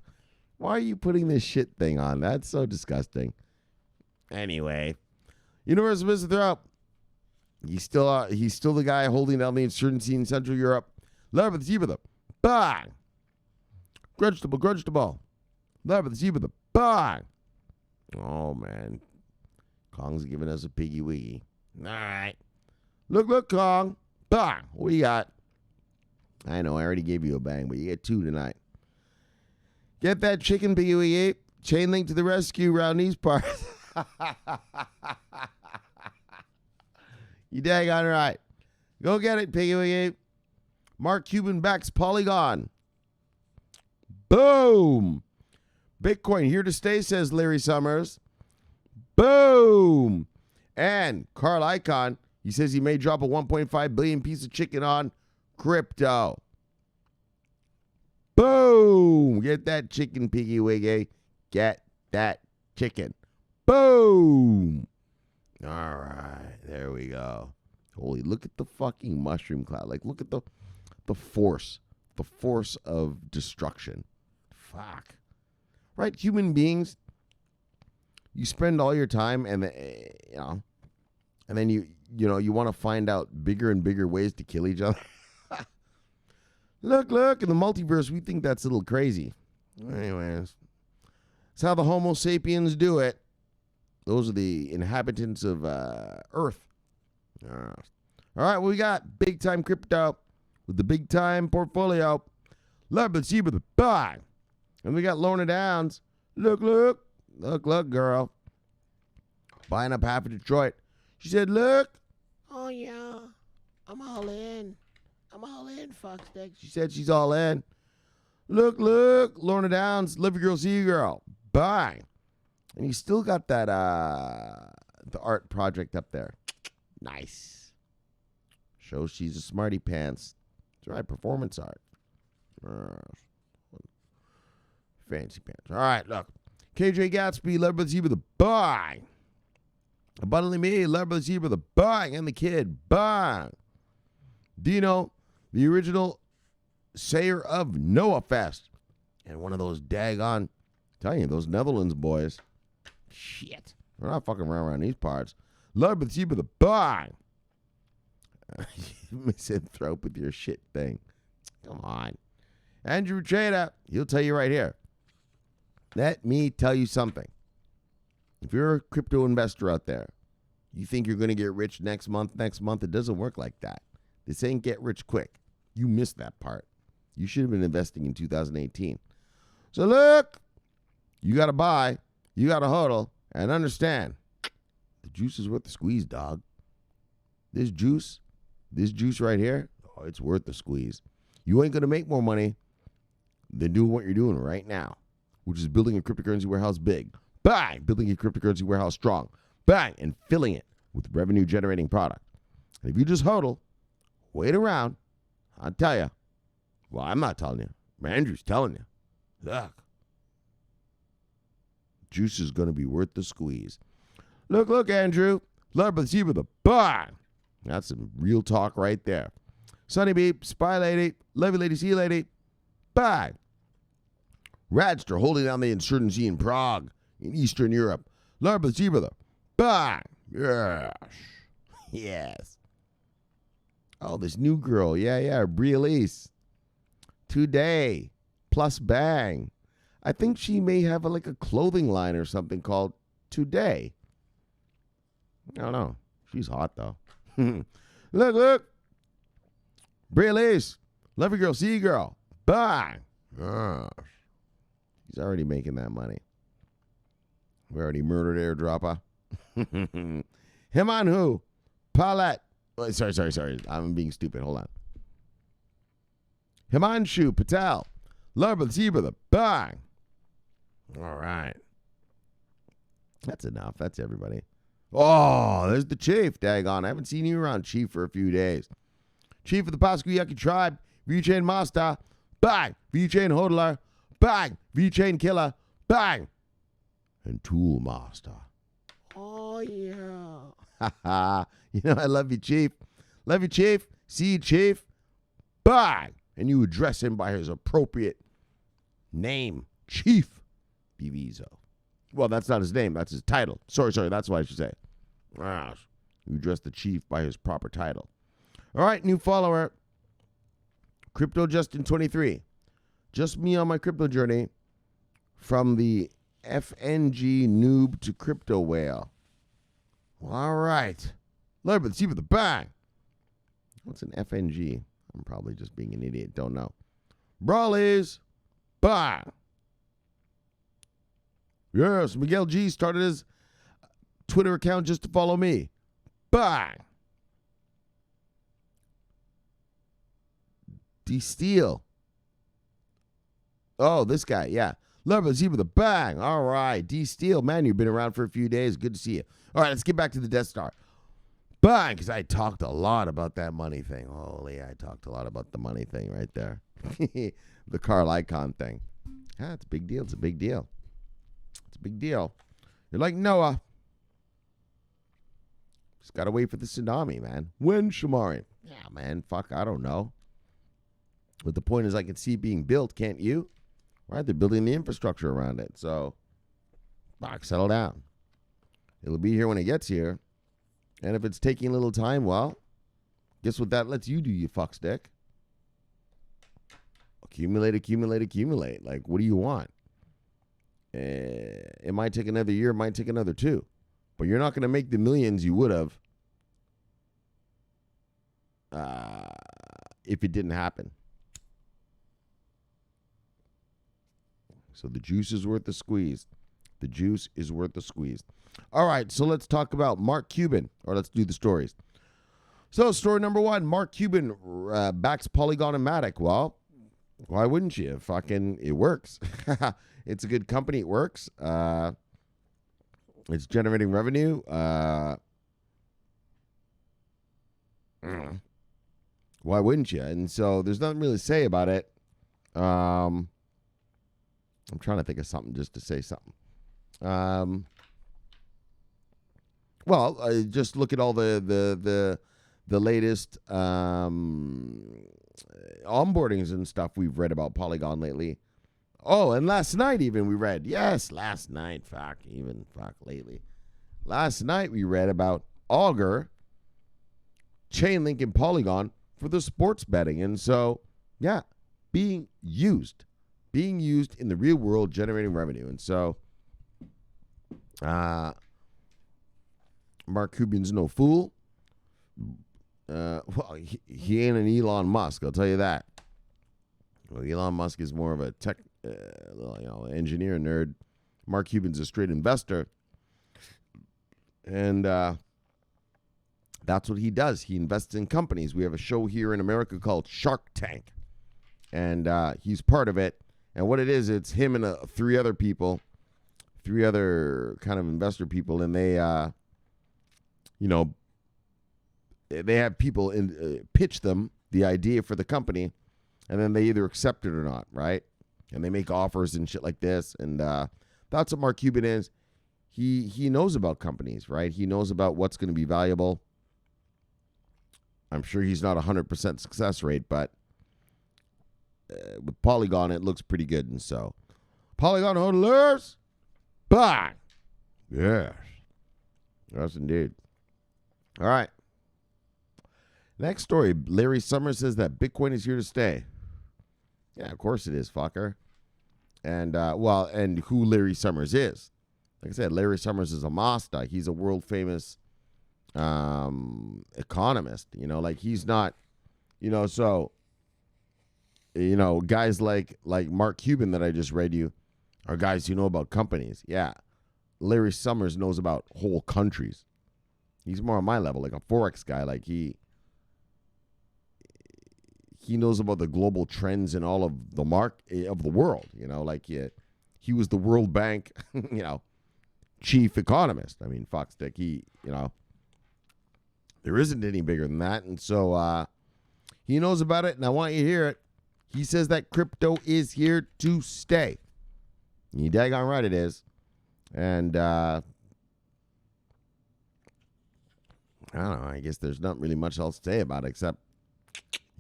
Why are you putting this shit thing on? That's so disgusting. Anyway, Universal Misanthrope. He's still the guy holding down the insurgency in Central Europe. Love of the Zebra. Bang. Grudge the ball. Love of the Zebra. Bang. Oh, man. Kong's giving us a piggy wiggy. All right. Look, Kong. Bang. What do you got? I know, I already gave you a bang, but you get two tonight. Get that chicken piggy wiggy. Chain link to the rescue around these parts. You daggone right. Go get it, piggy wiggy. Mark Cuban backs Polygon. Boom. Bitcoin here to stay, says Larry Summers. Boom. And Carl Icahn, he says he may drop a 1.5 billion piece of chicken on crypto. Boom. Get that chicken, piggy wiggy. Get that chicken. Boom. All right. There we go. Holy, look at the fucking mushroom cloud. Like, look at the force. The force of destruction. Fuck. Right? Human beings, you spend all your time and, and then you want to find out bigger and bigger ways to kill each other. Look, in the multiverse, we think that's a little crazy. Anyways, it's how the Homo sapiens do it. Those are the inhabitants of Earth. All right, what we got? Big time crypto with the big time portfolio. Love the see with the bang. And we got Lorna Downs. Look, girl. Buying up half of Detroit. She said, look. Oh, yeah. I'm all in, fuckstick. She said she's all in. Look. Lorna Downs. Live your girl, see your girl. Bang. And he's still got that the art project up there. Nice. Shows she's a smarty pants. That's right, performance art. Fancy pants. All right, look. KJ Gatsby, led by the zebra, the bang. Abundantly me, led by the zebra, the bang. And the kid, bang. Dino, the original sayer of Noah Fest. And one of those daggone, telling you, those Netherlands boys. Shit. We're not fucking around these parts. Love but see the bang. Misanthrope with your shit thing. Come on. Andrew Cheda, he'll tell you right here. Let me tell you something. If you're a crypto investor out there, you think you're going to get rich next month, it doesn't work like that. This ain't get rich quick. You missed that part. You should have been investing in 2018. So look, you got to buy, you got to hodl, and understand, the juice is worth the squeeze, dog. This juice right here, oh, it's worth the squeeze. You ain't going to make more money than doing what you're doing right now, which is building a cryptocurrency warehouse big. Bang! Building a cryptocurrency warehouse strong. Bang! And filling it with revenue-generating product. And if you just hodl, wait around, I'll tell you. Well, I'm not telling you. Andrew's telling you. Look. Juice is going to be worth the squeeze. Look, Andrew. Love the sea with a bang. That's some real talk right there. Sunny Beep, Spy Lady, Levy Lady, Sea Lady, bang. Radster holding down the insurgency in Prague, in Eastern Europe. Love the sea with a bang. Yes. Yes. Oh, this new girl. Yeah. Breelise. Today. Plus bang. I think she may have a clothing line or something called Today. I don't know. She's hot, though. Look. Breelise. Love your girl, see you, girl. Bang. Gosh. He's already making that money. We already murdered airdropper. Him on who? Paulette. Oh, sorry. I'm being stupid. Hold on. Himanshu Patel. Love the sea brother. Bang. All right. That's enough. That's everybody. Oh, there's the chief. Daggone. I haven't seen you around, Chief, for a few days. Chief of the Paskuyaki tribe. V-Chain Master. Bang. V-Chain Hodler. Bang. V-Chain Killer. Bang. And Tool Master. Oh, yeah. You know, I love you, Chief. Love you, Chief. See you, Chief. Bang. And you address him by his appropriate name, Chief Bivizo. Well, that's not his name. That's his title. Sorry. That's what I should say. You address the chief by his proper title. All right, new follower. Crypto Justin 23. Just me on my crypto journey from the FNG noob to crypto whale. All right. Let's see with the bang. What's an FNG? I'm probably just being an idiot. Don't know. Brawlies. Bang. Yes, Miguel G started his Twitter account just to follow me. Bang. D-Steel. Oh, this guy, yeah. Love it. See with a bang. All right. D-Steel, man, you've been around for a few days. Good to see you. All right, let's get back to the Death Star. Bang, because I talked a lot about that money thing. Holy, I talked a lot about the money thing right there. The Carl Icahn thing. Yeah, it's a big deal. It's a big deal. It's a big deal. You're like Noah. Just got to wait for the tsunami, man. When, Shomari? Yeah, man, fuck, I don't know. But the point is I can see it being built, can't you? Right, they're building the infrastructure around it. So, fuck, settle down. It'll be here when it gets here. And if it's taking a little time, well, guess what that lets you do, you fuckstick? Accumulate. Like, what do you want? It might take another year. It might take another 2. But you're not going to make the millions you would have if it didn't happen. So the juice is worth the squeeze. The juice is worth the squeeze. All right, so let's talk about Mark Cuban, or let's do the stories. So story number 1, Mark Cuban backs Polygon and Matic. Well, why wouldn't you? Fucking, it works. It's a good company. It works. It's generating revenue. Why wouldn't you? And so there's nothing really to say about it. I'm trying to think of something just to say something. Well, just look at all the latest onboardings and stuff we've read about Polygon lately. Oh, and last night even we read. Yes, last night. Fuck lately. Last night we read about Augur, Chainlink, and Polygon for the sports betting. And so, yeah, being used in the real world, generating revenue. And so, Mark Cuban's no fool. Well, he ain't an Elon Musk, I'll tell you that. Well, Elon Musk is more of a tech, engineer nerd. Mark Cuban's a straight investor. And that's what he does. He invests in companies. We have a show here in America called Shark Tank. And he's part of it. And what it is, it's him and three other kind of investor people. And they, they have people pitch them the idea for the company. And then they either accept it or not, right? And they make offers and shit like this. And that's what Mark Cuban is. He knows about companies, right? He knows about what's going to be valuable. I'm sure he's not 100% success rate, but with Polygon, it looks pretty good. And so, Polygon hodlers, bang! Yes. Yes, indeed. All right. Next story. Larry Summers says that Bitcoin is here to stay. Yeah, of course it is, fucker. And, and who Larry Summers is. Like I said, Larry Summers is a master. He's a world-famous economist. He's not, guys like Mark Cuban that I just read you are guys who know about companies. Yeah. Larry Summers knows about whole countries. He's more on my level, like a Forex guy. Like he knows about the global trends in all of the of the world. He was the World Bank, chief economist. I mean, fuck stick. There isn't any bigger than that. And so he knows about it, and I want you to hear it. He says that crypto is here to stay. And you daggone right it is. And I don't know. I guess there's not really much else to say about it except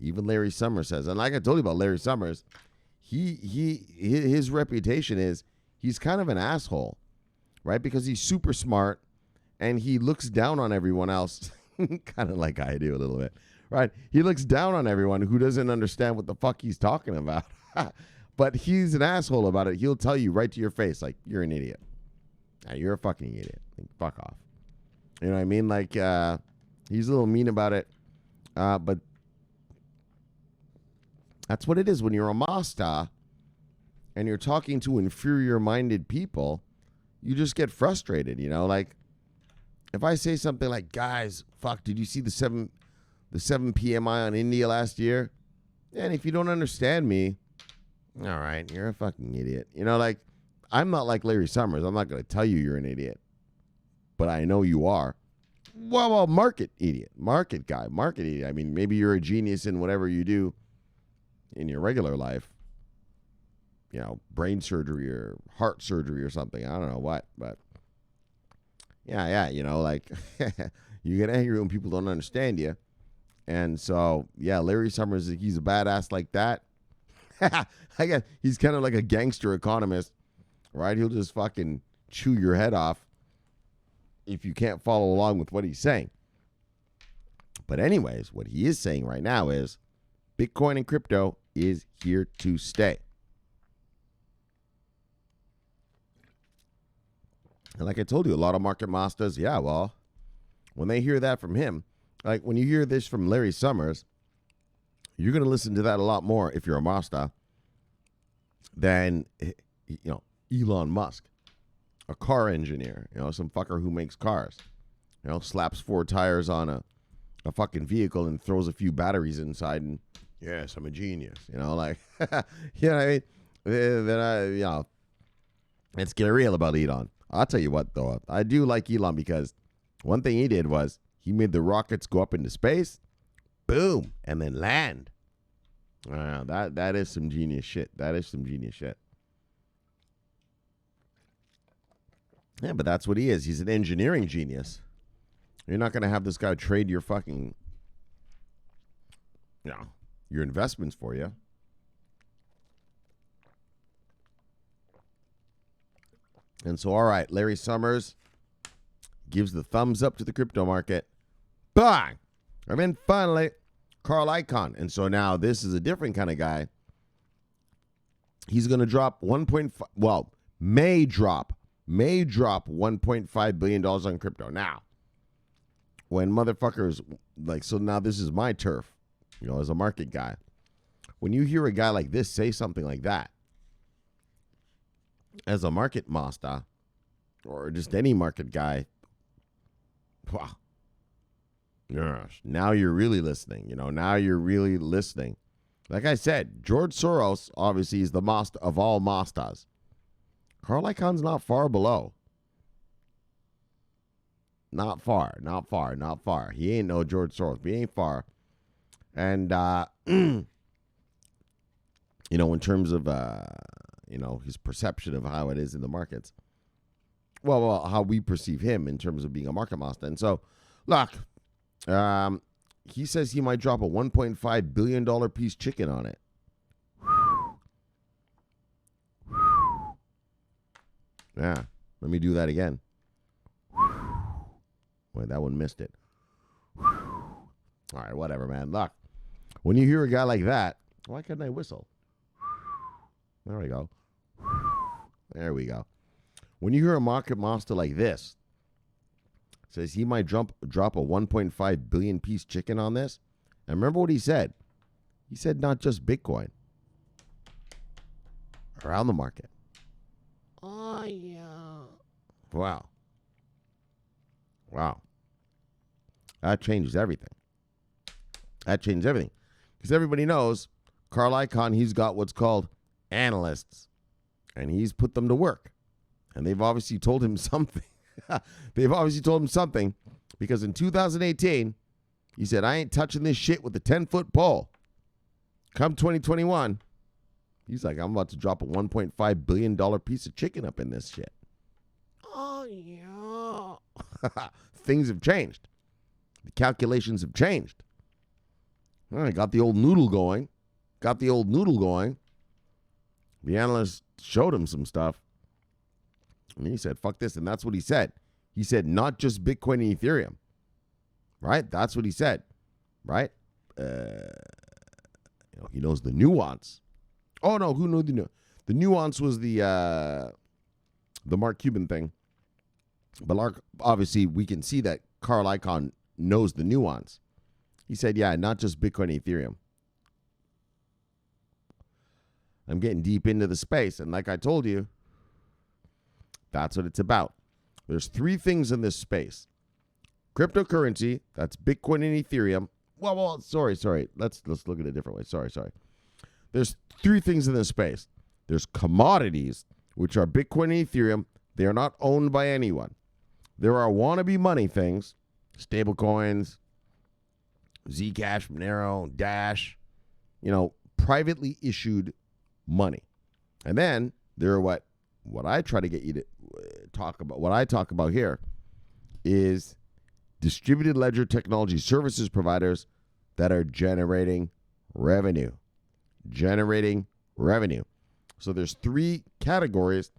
even Larry Summers says. And like I told you about Larry Summers, his reputation is he's kind of an asshole, right? Because he's super smart and he looks down on everyone else, kind of like I do a little bit, right? He looks down on everyone who doesn't understand what the fuck he's talking about. But he's an asshole about it. He'll tell you right to your face, like, you're an idiot. You're a fucking idiot. Like, fuck off. You know what I mean? Like, he's a little mean about it. But that's what it is when you're a master and you're talking to inferior-minded people. You just get frustrated, Like, if I say something like, guys, fuck, did you see the 7 PMI on India last year? And if you don't understand me, all right, you're a fucking idiot. Like, I'm not like Larry Summers. I'm not going to tell you you're an idiot. But I know you are. Well, market idiot. Market guy. Market idiot. I mean, maybe you're a genius in whatever you do in your regular life. Brain surgery or heart surgery or something. I don't know what. But, yeah, like, you get angry when people don't understand you. And so, yeah, Larry Summers, he's a badass like that. I guess he's kind of like a gangster economist, right? He'll just fucking chew your head off if you can't follow along with what he's saying. But anyways, what he is saying right now is Bitcoin and crypto is here to stay. And like I told you, a lot of market masters, yeah, well, when they hear that from him, like when you hear this from Larry Summers, you're going to listen to that a lot more if you're a master than, Elon Musk, a car engineer, some fucker who makes cars, slaps 4 tires on a fucking vehicle and throws a few batteries inside and, yes, I'm a genius, like, you know what I mean? Then let's get real about Elon. I'll tell you what, though, I do like Elon because one thing he did was he made the rockets go up into space, boom, and then land. That is some genius shit. That is some genius shit. Yeah, but that's what he is. He's an engineering genius. You're not going to have this guy trade your fucking, your investments for you. And so, all right, Larry Summers gives the thumbs up to the crypto market. Bang! And then finally, Carl Icahn. And so now this is a different kind of guy. He's going to drop may drop $1.5 billion on crypto. Now, when motherfuckers, like, so now this is my turf, as a market guy. When you hear a guy like this say something like that, as a market master, or just any market guy, wow. Gosh, now you're really listening. Now you're really listening. Like I said, George Soros obviously is the master of all masters. Carl Icahn's not far below. Not far. He ain't no George Soros, but he ain't far. And, in terms of, his perception of how it is in the markets. Well, how we perceive him in terms of being a market master. And so, look, he says he might drop a $1.5 billion piece chicken on it. Yeah, let me do that again. Wait, that one missed it. All right, whatever, man. Look, when you hear a guy like that, why couldn't I whistle? There we go. There we go. When you hear a market master like this, says he might drop a 1.5 billion piece chicken on this. And remember what he said. He said not just Bitcoin. Around the market. Oh, yeah. Wow. That changes everything. Because everybody knows Carl Icahn, he's got what's called analysts. And he's put them to work. And they've obviously told him something. Because in 2018, he said, I ain't touching this shit with a 10-foot pole. Come 2021, he's like, I'm about to drop a $1.5 billion piece of chicken up in this shit. Oh, yeah. Things have changed. The calculations have changed. All right, got the old noodle going. The analyst showed him some stuff. And he said, fuck this. And that's what he said. He said, not just Bitcoin and Ethereum. Right? That's what he said. Right? He knows the nuance. Oh, no. Who knew the nuance? The nuance was the Mark Cuban thing. But obviously, we can see that Carl Icahn knows the nuance. He said, yeah, not just Bitcoin and Ethereum. I'm getting deep into the space. And like I told you, that's what it's about. There's three things in this space. Cryptocurrency, that's Bitcoin and Ethereum. Well, sorry. Let's look at it a different way. Sorry. There's three things in this space. There's commodities, which are Bitcoin and Ethereum. They are not owned by anyone. There are wannabe money things, stable coins, Zcash, Monero, Dash, privately issued money. And then there are what I try to get you to talk about, what I talk about here is distributed ledger technology services providers that are generating revenue. So there's three categories,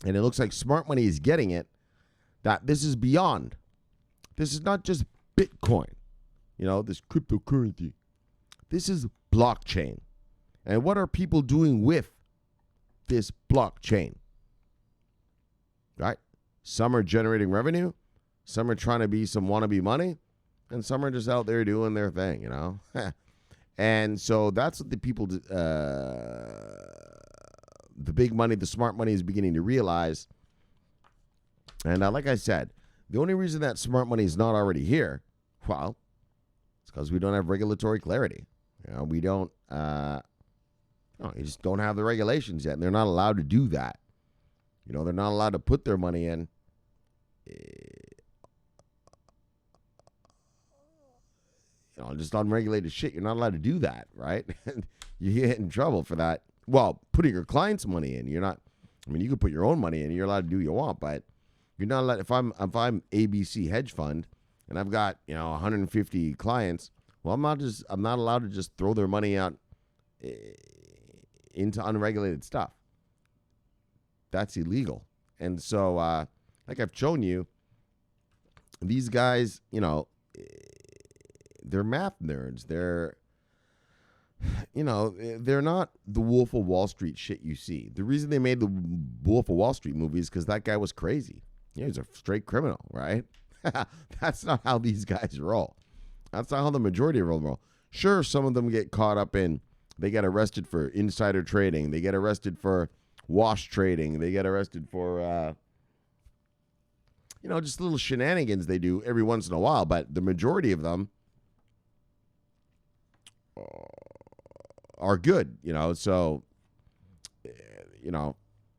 and it looks like smart money is getting it, that this is beyond. This is not just Bitcoin, this cryptocurrency. This is blockchain. And what are people doing with this blockchain? Right? Some are generating revenue. Some are trying to be some wannabe money. And some are just out there doing their thing, And so that's what the people, the big money, the smart money is beginning to realize. And like I said, the only reason that smart money is not already here, well, it's because we don't have regulatory clarity. We don't, you just don't have the regulations yet. And they're not allowed to do that. They're not allowed to put their money in. Just unregulated shit. You're not allowed to do that, right? You get in trouble for that. Well, putting your client's money in, you're not. You can put your own money in. You're allowed to do what you want, but you're not allowed. If I'm ABC hedge fund and I've got 150 clients, well, I'm not allowed to just throw their money out into unregulated stuff. That's illegal. And so, like I've shown you, these guys, they're math nerds. They're not the Wolf of Wall Street shit you see. The reason they made the Wolf of Wall Street movie is because that guy was crazy. Yeah, he's a straight criminal, right? That's not how these guys roll. That's not how the majority of them roll. Sure, some of them get caught up in, they get arrested for insider trading. They get arrested for wash trading. They get arrested for, just little shenanigans they do every once in a while. But the majority of them are good, So,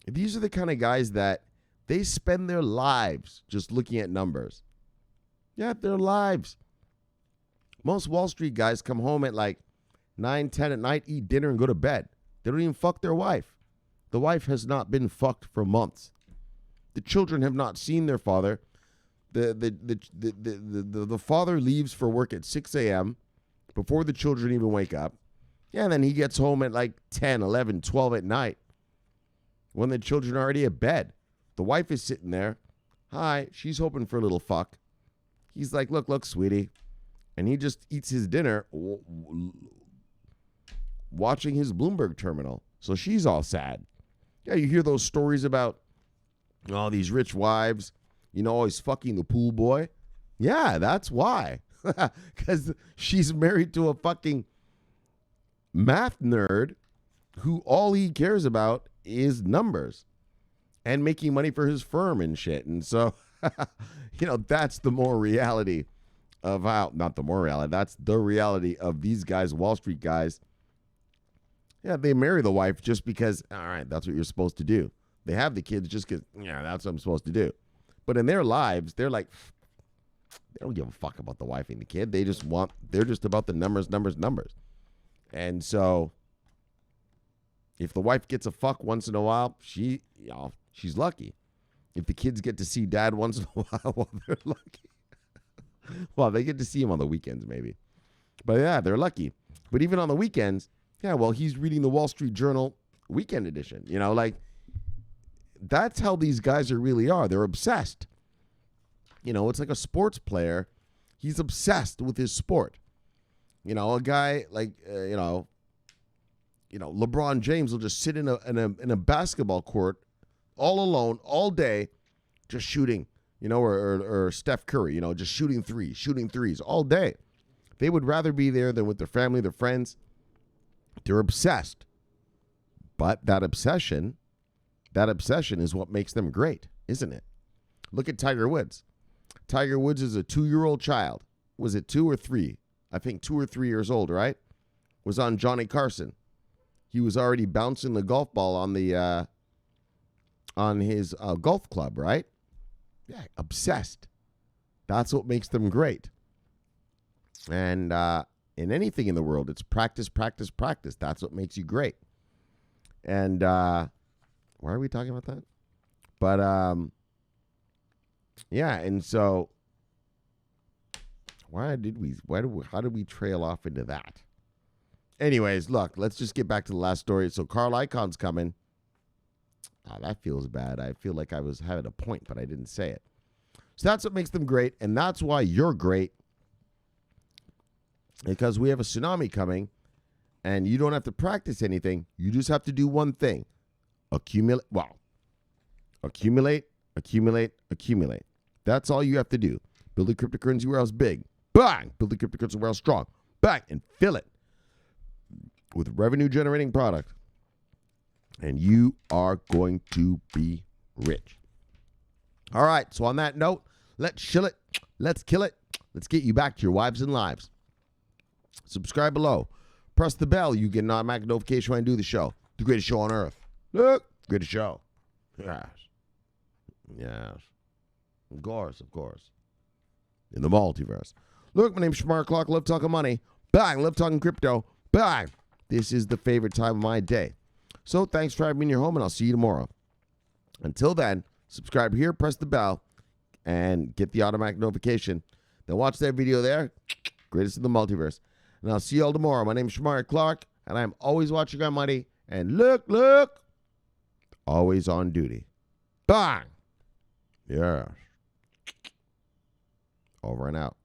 these are the kind of guys that they spend their lives just looking at numbers. Yeah, their lives. Most Wall Street guys come home at like 9, 10 at night, eat dinner, and go to bed. They don't even fuck their wife. The wife has not been fucked for months. The children have not seen their father. The father leaves for work at 6 a.m. before the children even wake up. Yeah, and then he gets home at like 10, 11, 12 at night when the children are already at bed. The wife is sitting there. Hi, she's hoping for a little fuck. He's like, look, sweetie. And he just eats his dinner watching his Bloomberg terminal. So she's all sad. Yeah, you hear those stories about all these rich wives, always fucking the pool boy. Yeah, that's why. Because she's married to a fucking math nerd who all he cares about is numbers and making money for his firm and shit. And so, that's the more reality of how, not the more reality, that's the reality of these guys, Wall Street guys. Yeah, they marry the wife just because, all right, that's what you're supposed to do. They have the kids just because, that's what I'm supposed to do. But in their lives, they're like, they don't give a fuck about the wife and the kid. They're just about the numbers. And so if the wife gets a fuck once in a while, she's lucky. If the kids get to see dad once in a while, well, they're lucky. Well, they get to see him on the weekends maybe. But yeah, they're lucky. But even on the weekends, yeah, well, he's reading the Wall Street Journal weekend edition. That's how these guys really are. They're obsessed. It's like a sports player. He's obsessed with his sport. A guy like, LeBron James will just sit in a basketball court all alone all day, just shooting, or Steph Curry, just shooting threes all day. They would rather be there than with their family, their friends. They're obsessed. But that obsession is what makes them great, isn't it? Look at Tiger Woods. Tiger Woods is a 2-year-old child. Was it 2 or 3? I think 2 or 3 years old, right? Was on Johnny Carson. He was already bouncing the golf ball on his golf club, right? Yeah, obsessed. That's what makes them great. And in anything in the world, it's practice, practice, practice. That's what makes you great. And why are we talking about that? But yeah, and so how did we trail off into that? Anyways, look, let's just get back to the last story. So Carl Icahn's coming. Oh, that feels bad. I feel like I was having a point, but I didn't say it. So that's what makes them great, and that's why you're great. Because we have a tsunami coming, and you don't have to practice anything. You just have to do one thing. Accumulate. That's all you have to do. Build a cryptocurrency warehouse big. Bang! Build a cryptocurrency warehouse strong. Bang! And fill it with revenue-generating product. And you are going to be rich. All right, so on that note, let's chill it. Let's kill it. Let's get you back to your wives and lives. Subscribe below. Press the bell. You get an automatic notification when I do the show. The greatest show on earth. Look, greatest show. Yes. Of course. In the multiverse. Look, my name's Shomari Clarke. Love talking money. Bang. Love talking crypto. Bang. This is the favorite time of my day. So thanks for having me in your home, and I'll see you tomorrow. Until then, subscribe here, press the bell, and get the automatic notification. Then watch that video there. Greatest in the multiverse. And I'll see you all tomorrow. My name is Shomari Clarke, and I'm always watching on money. And look, always on duty. Bang! Yeah. Over and out.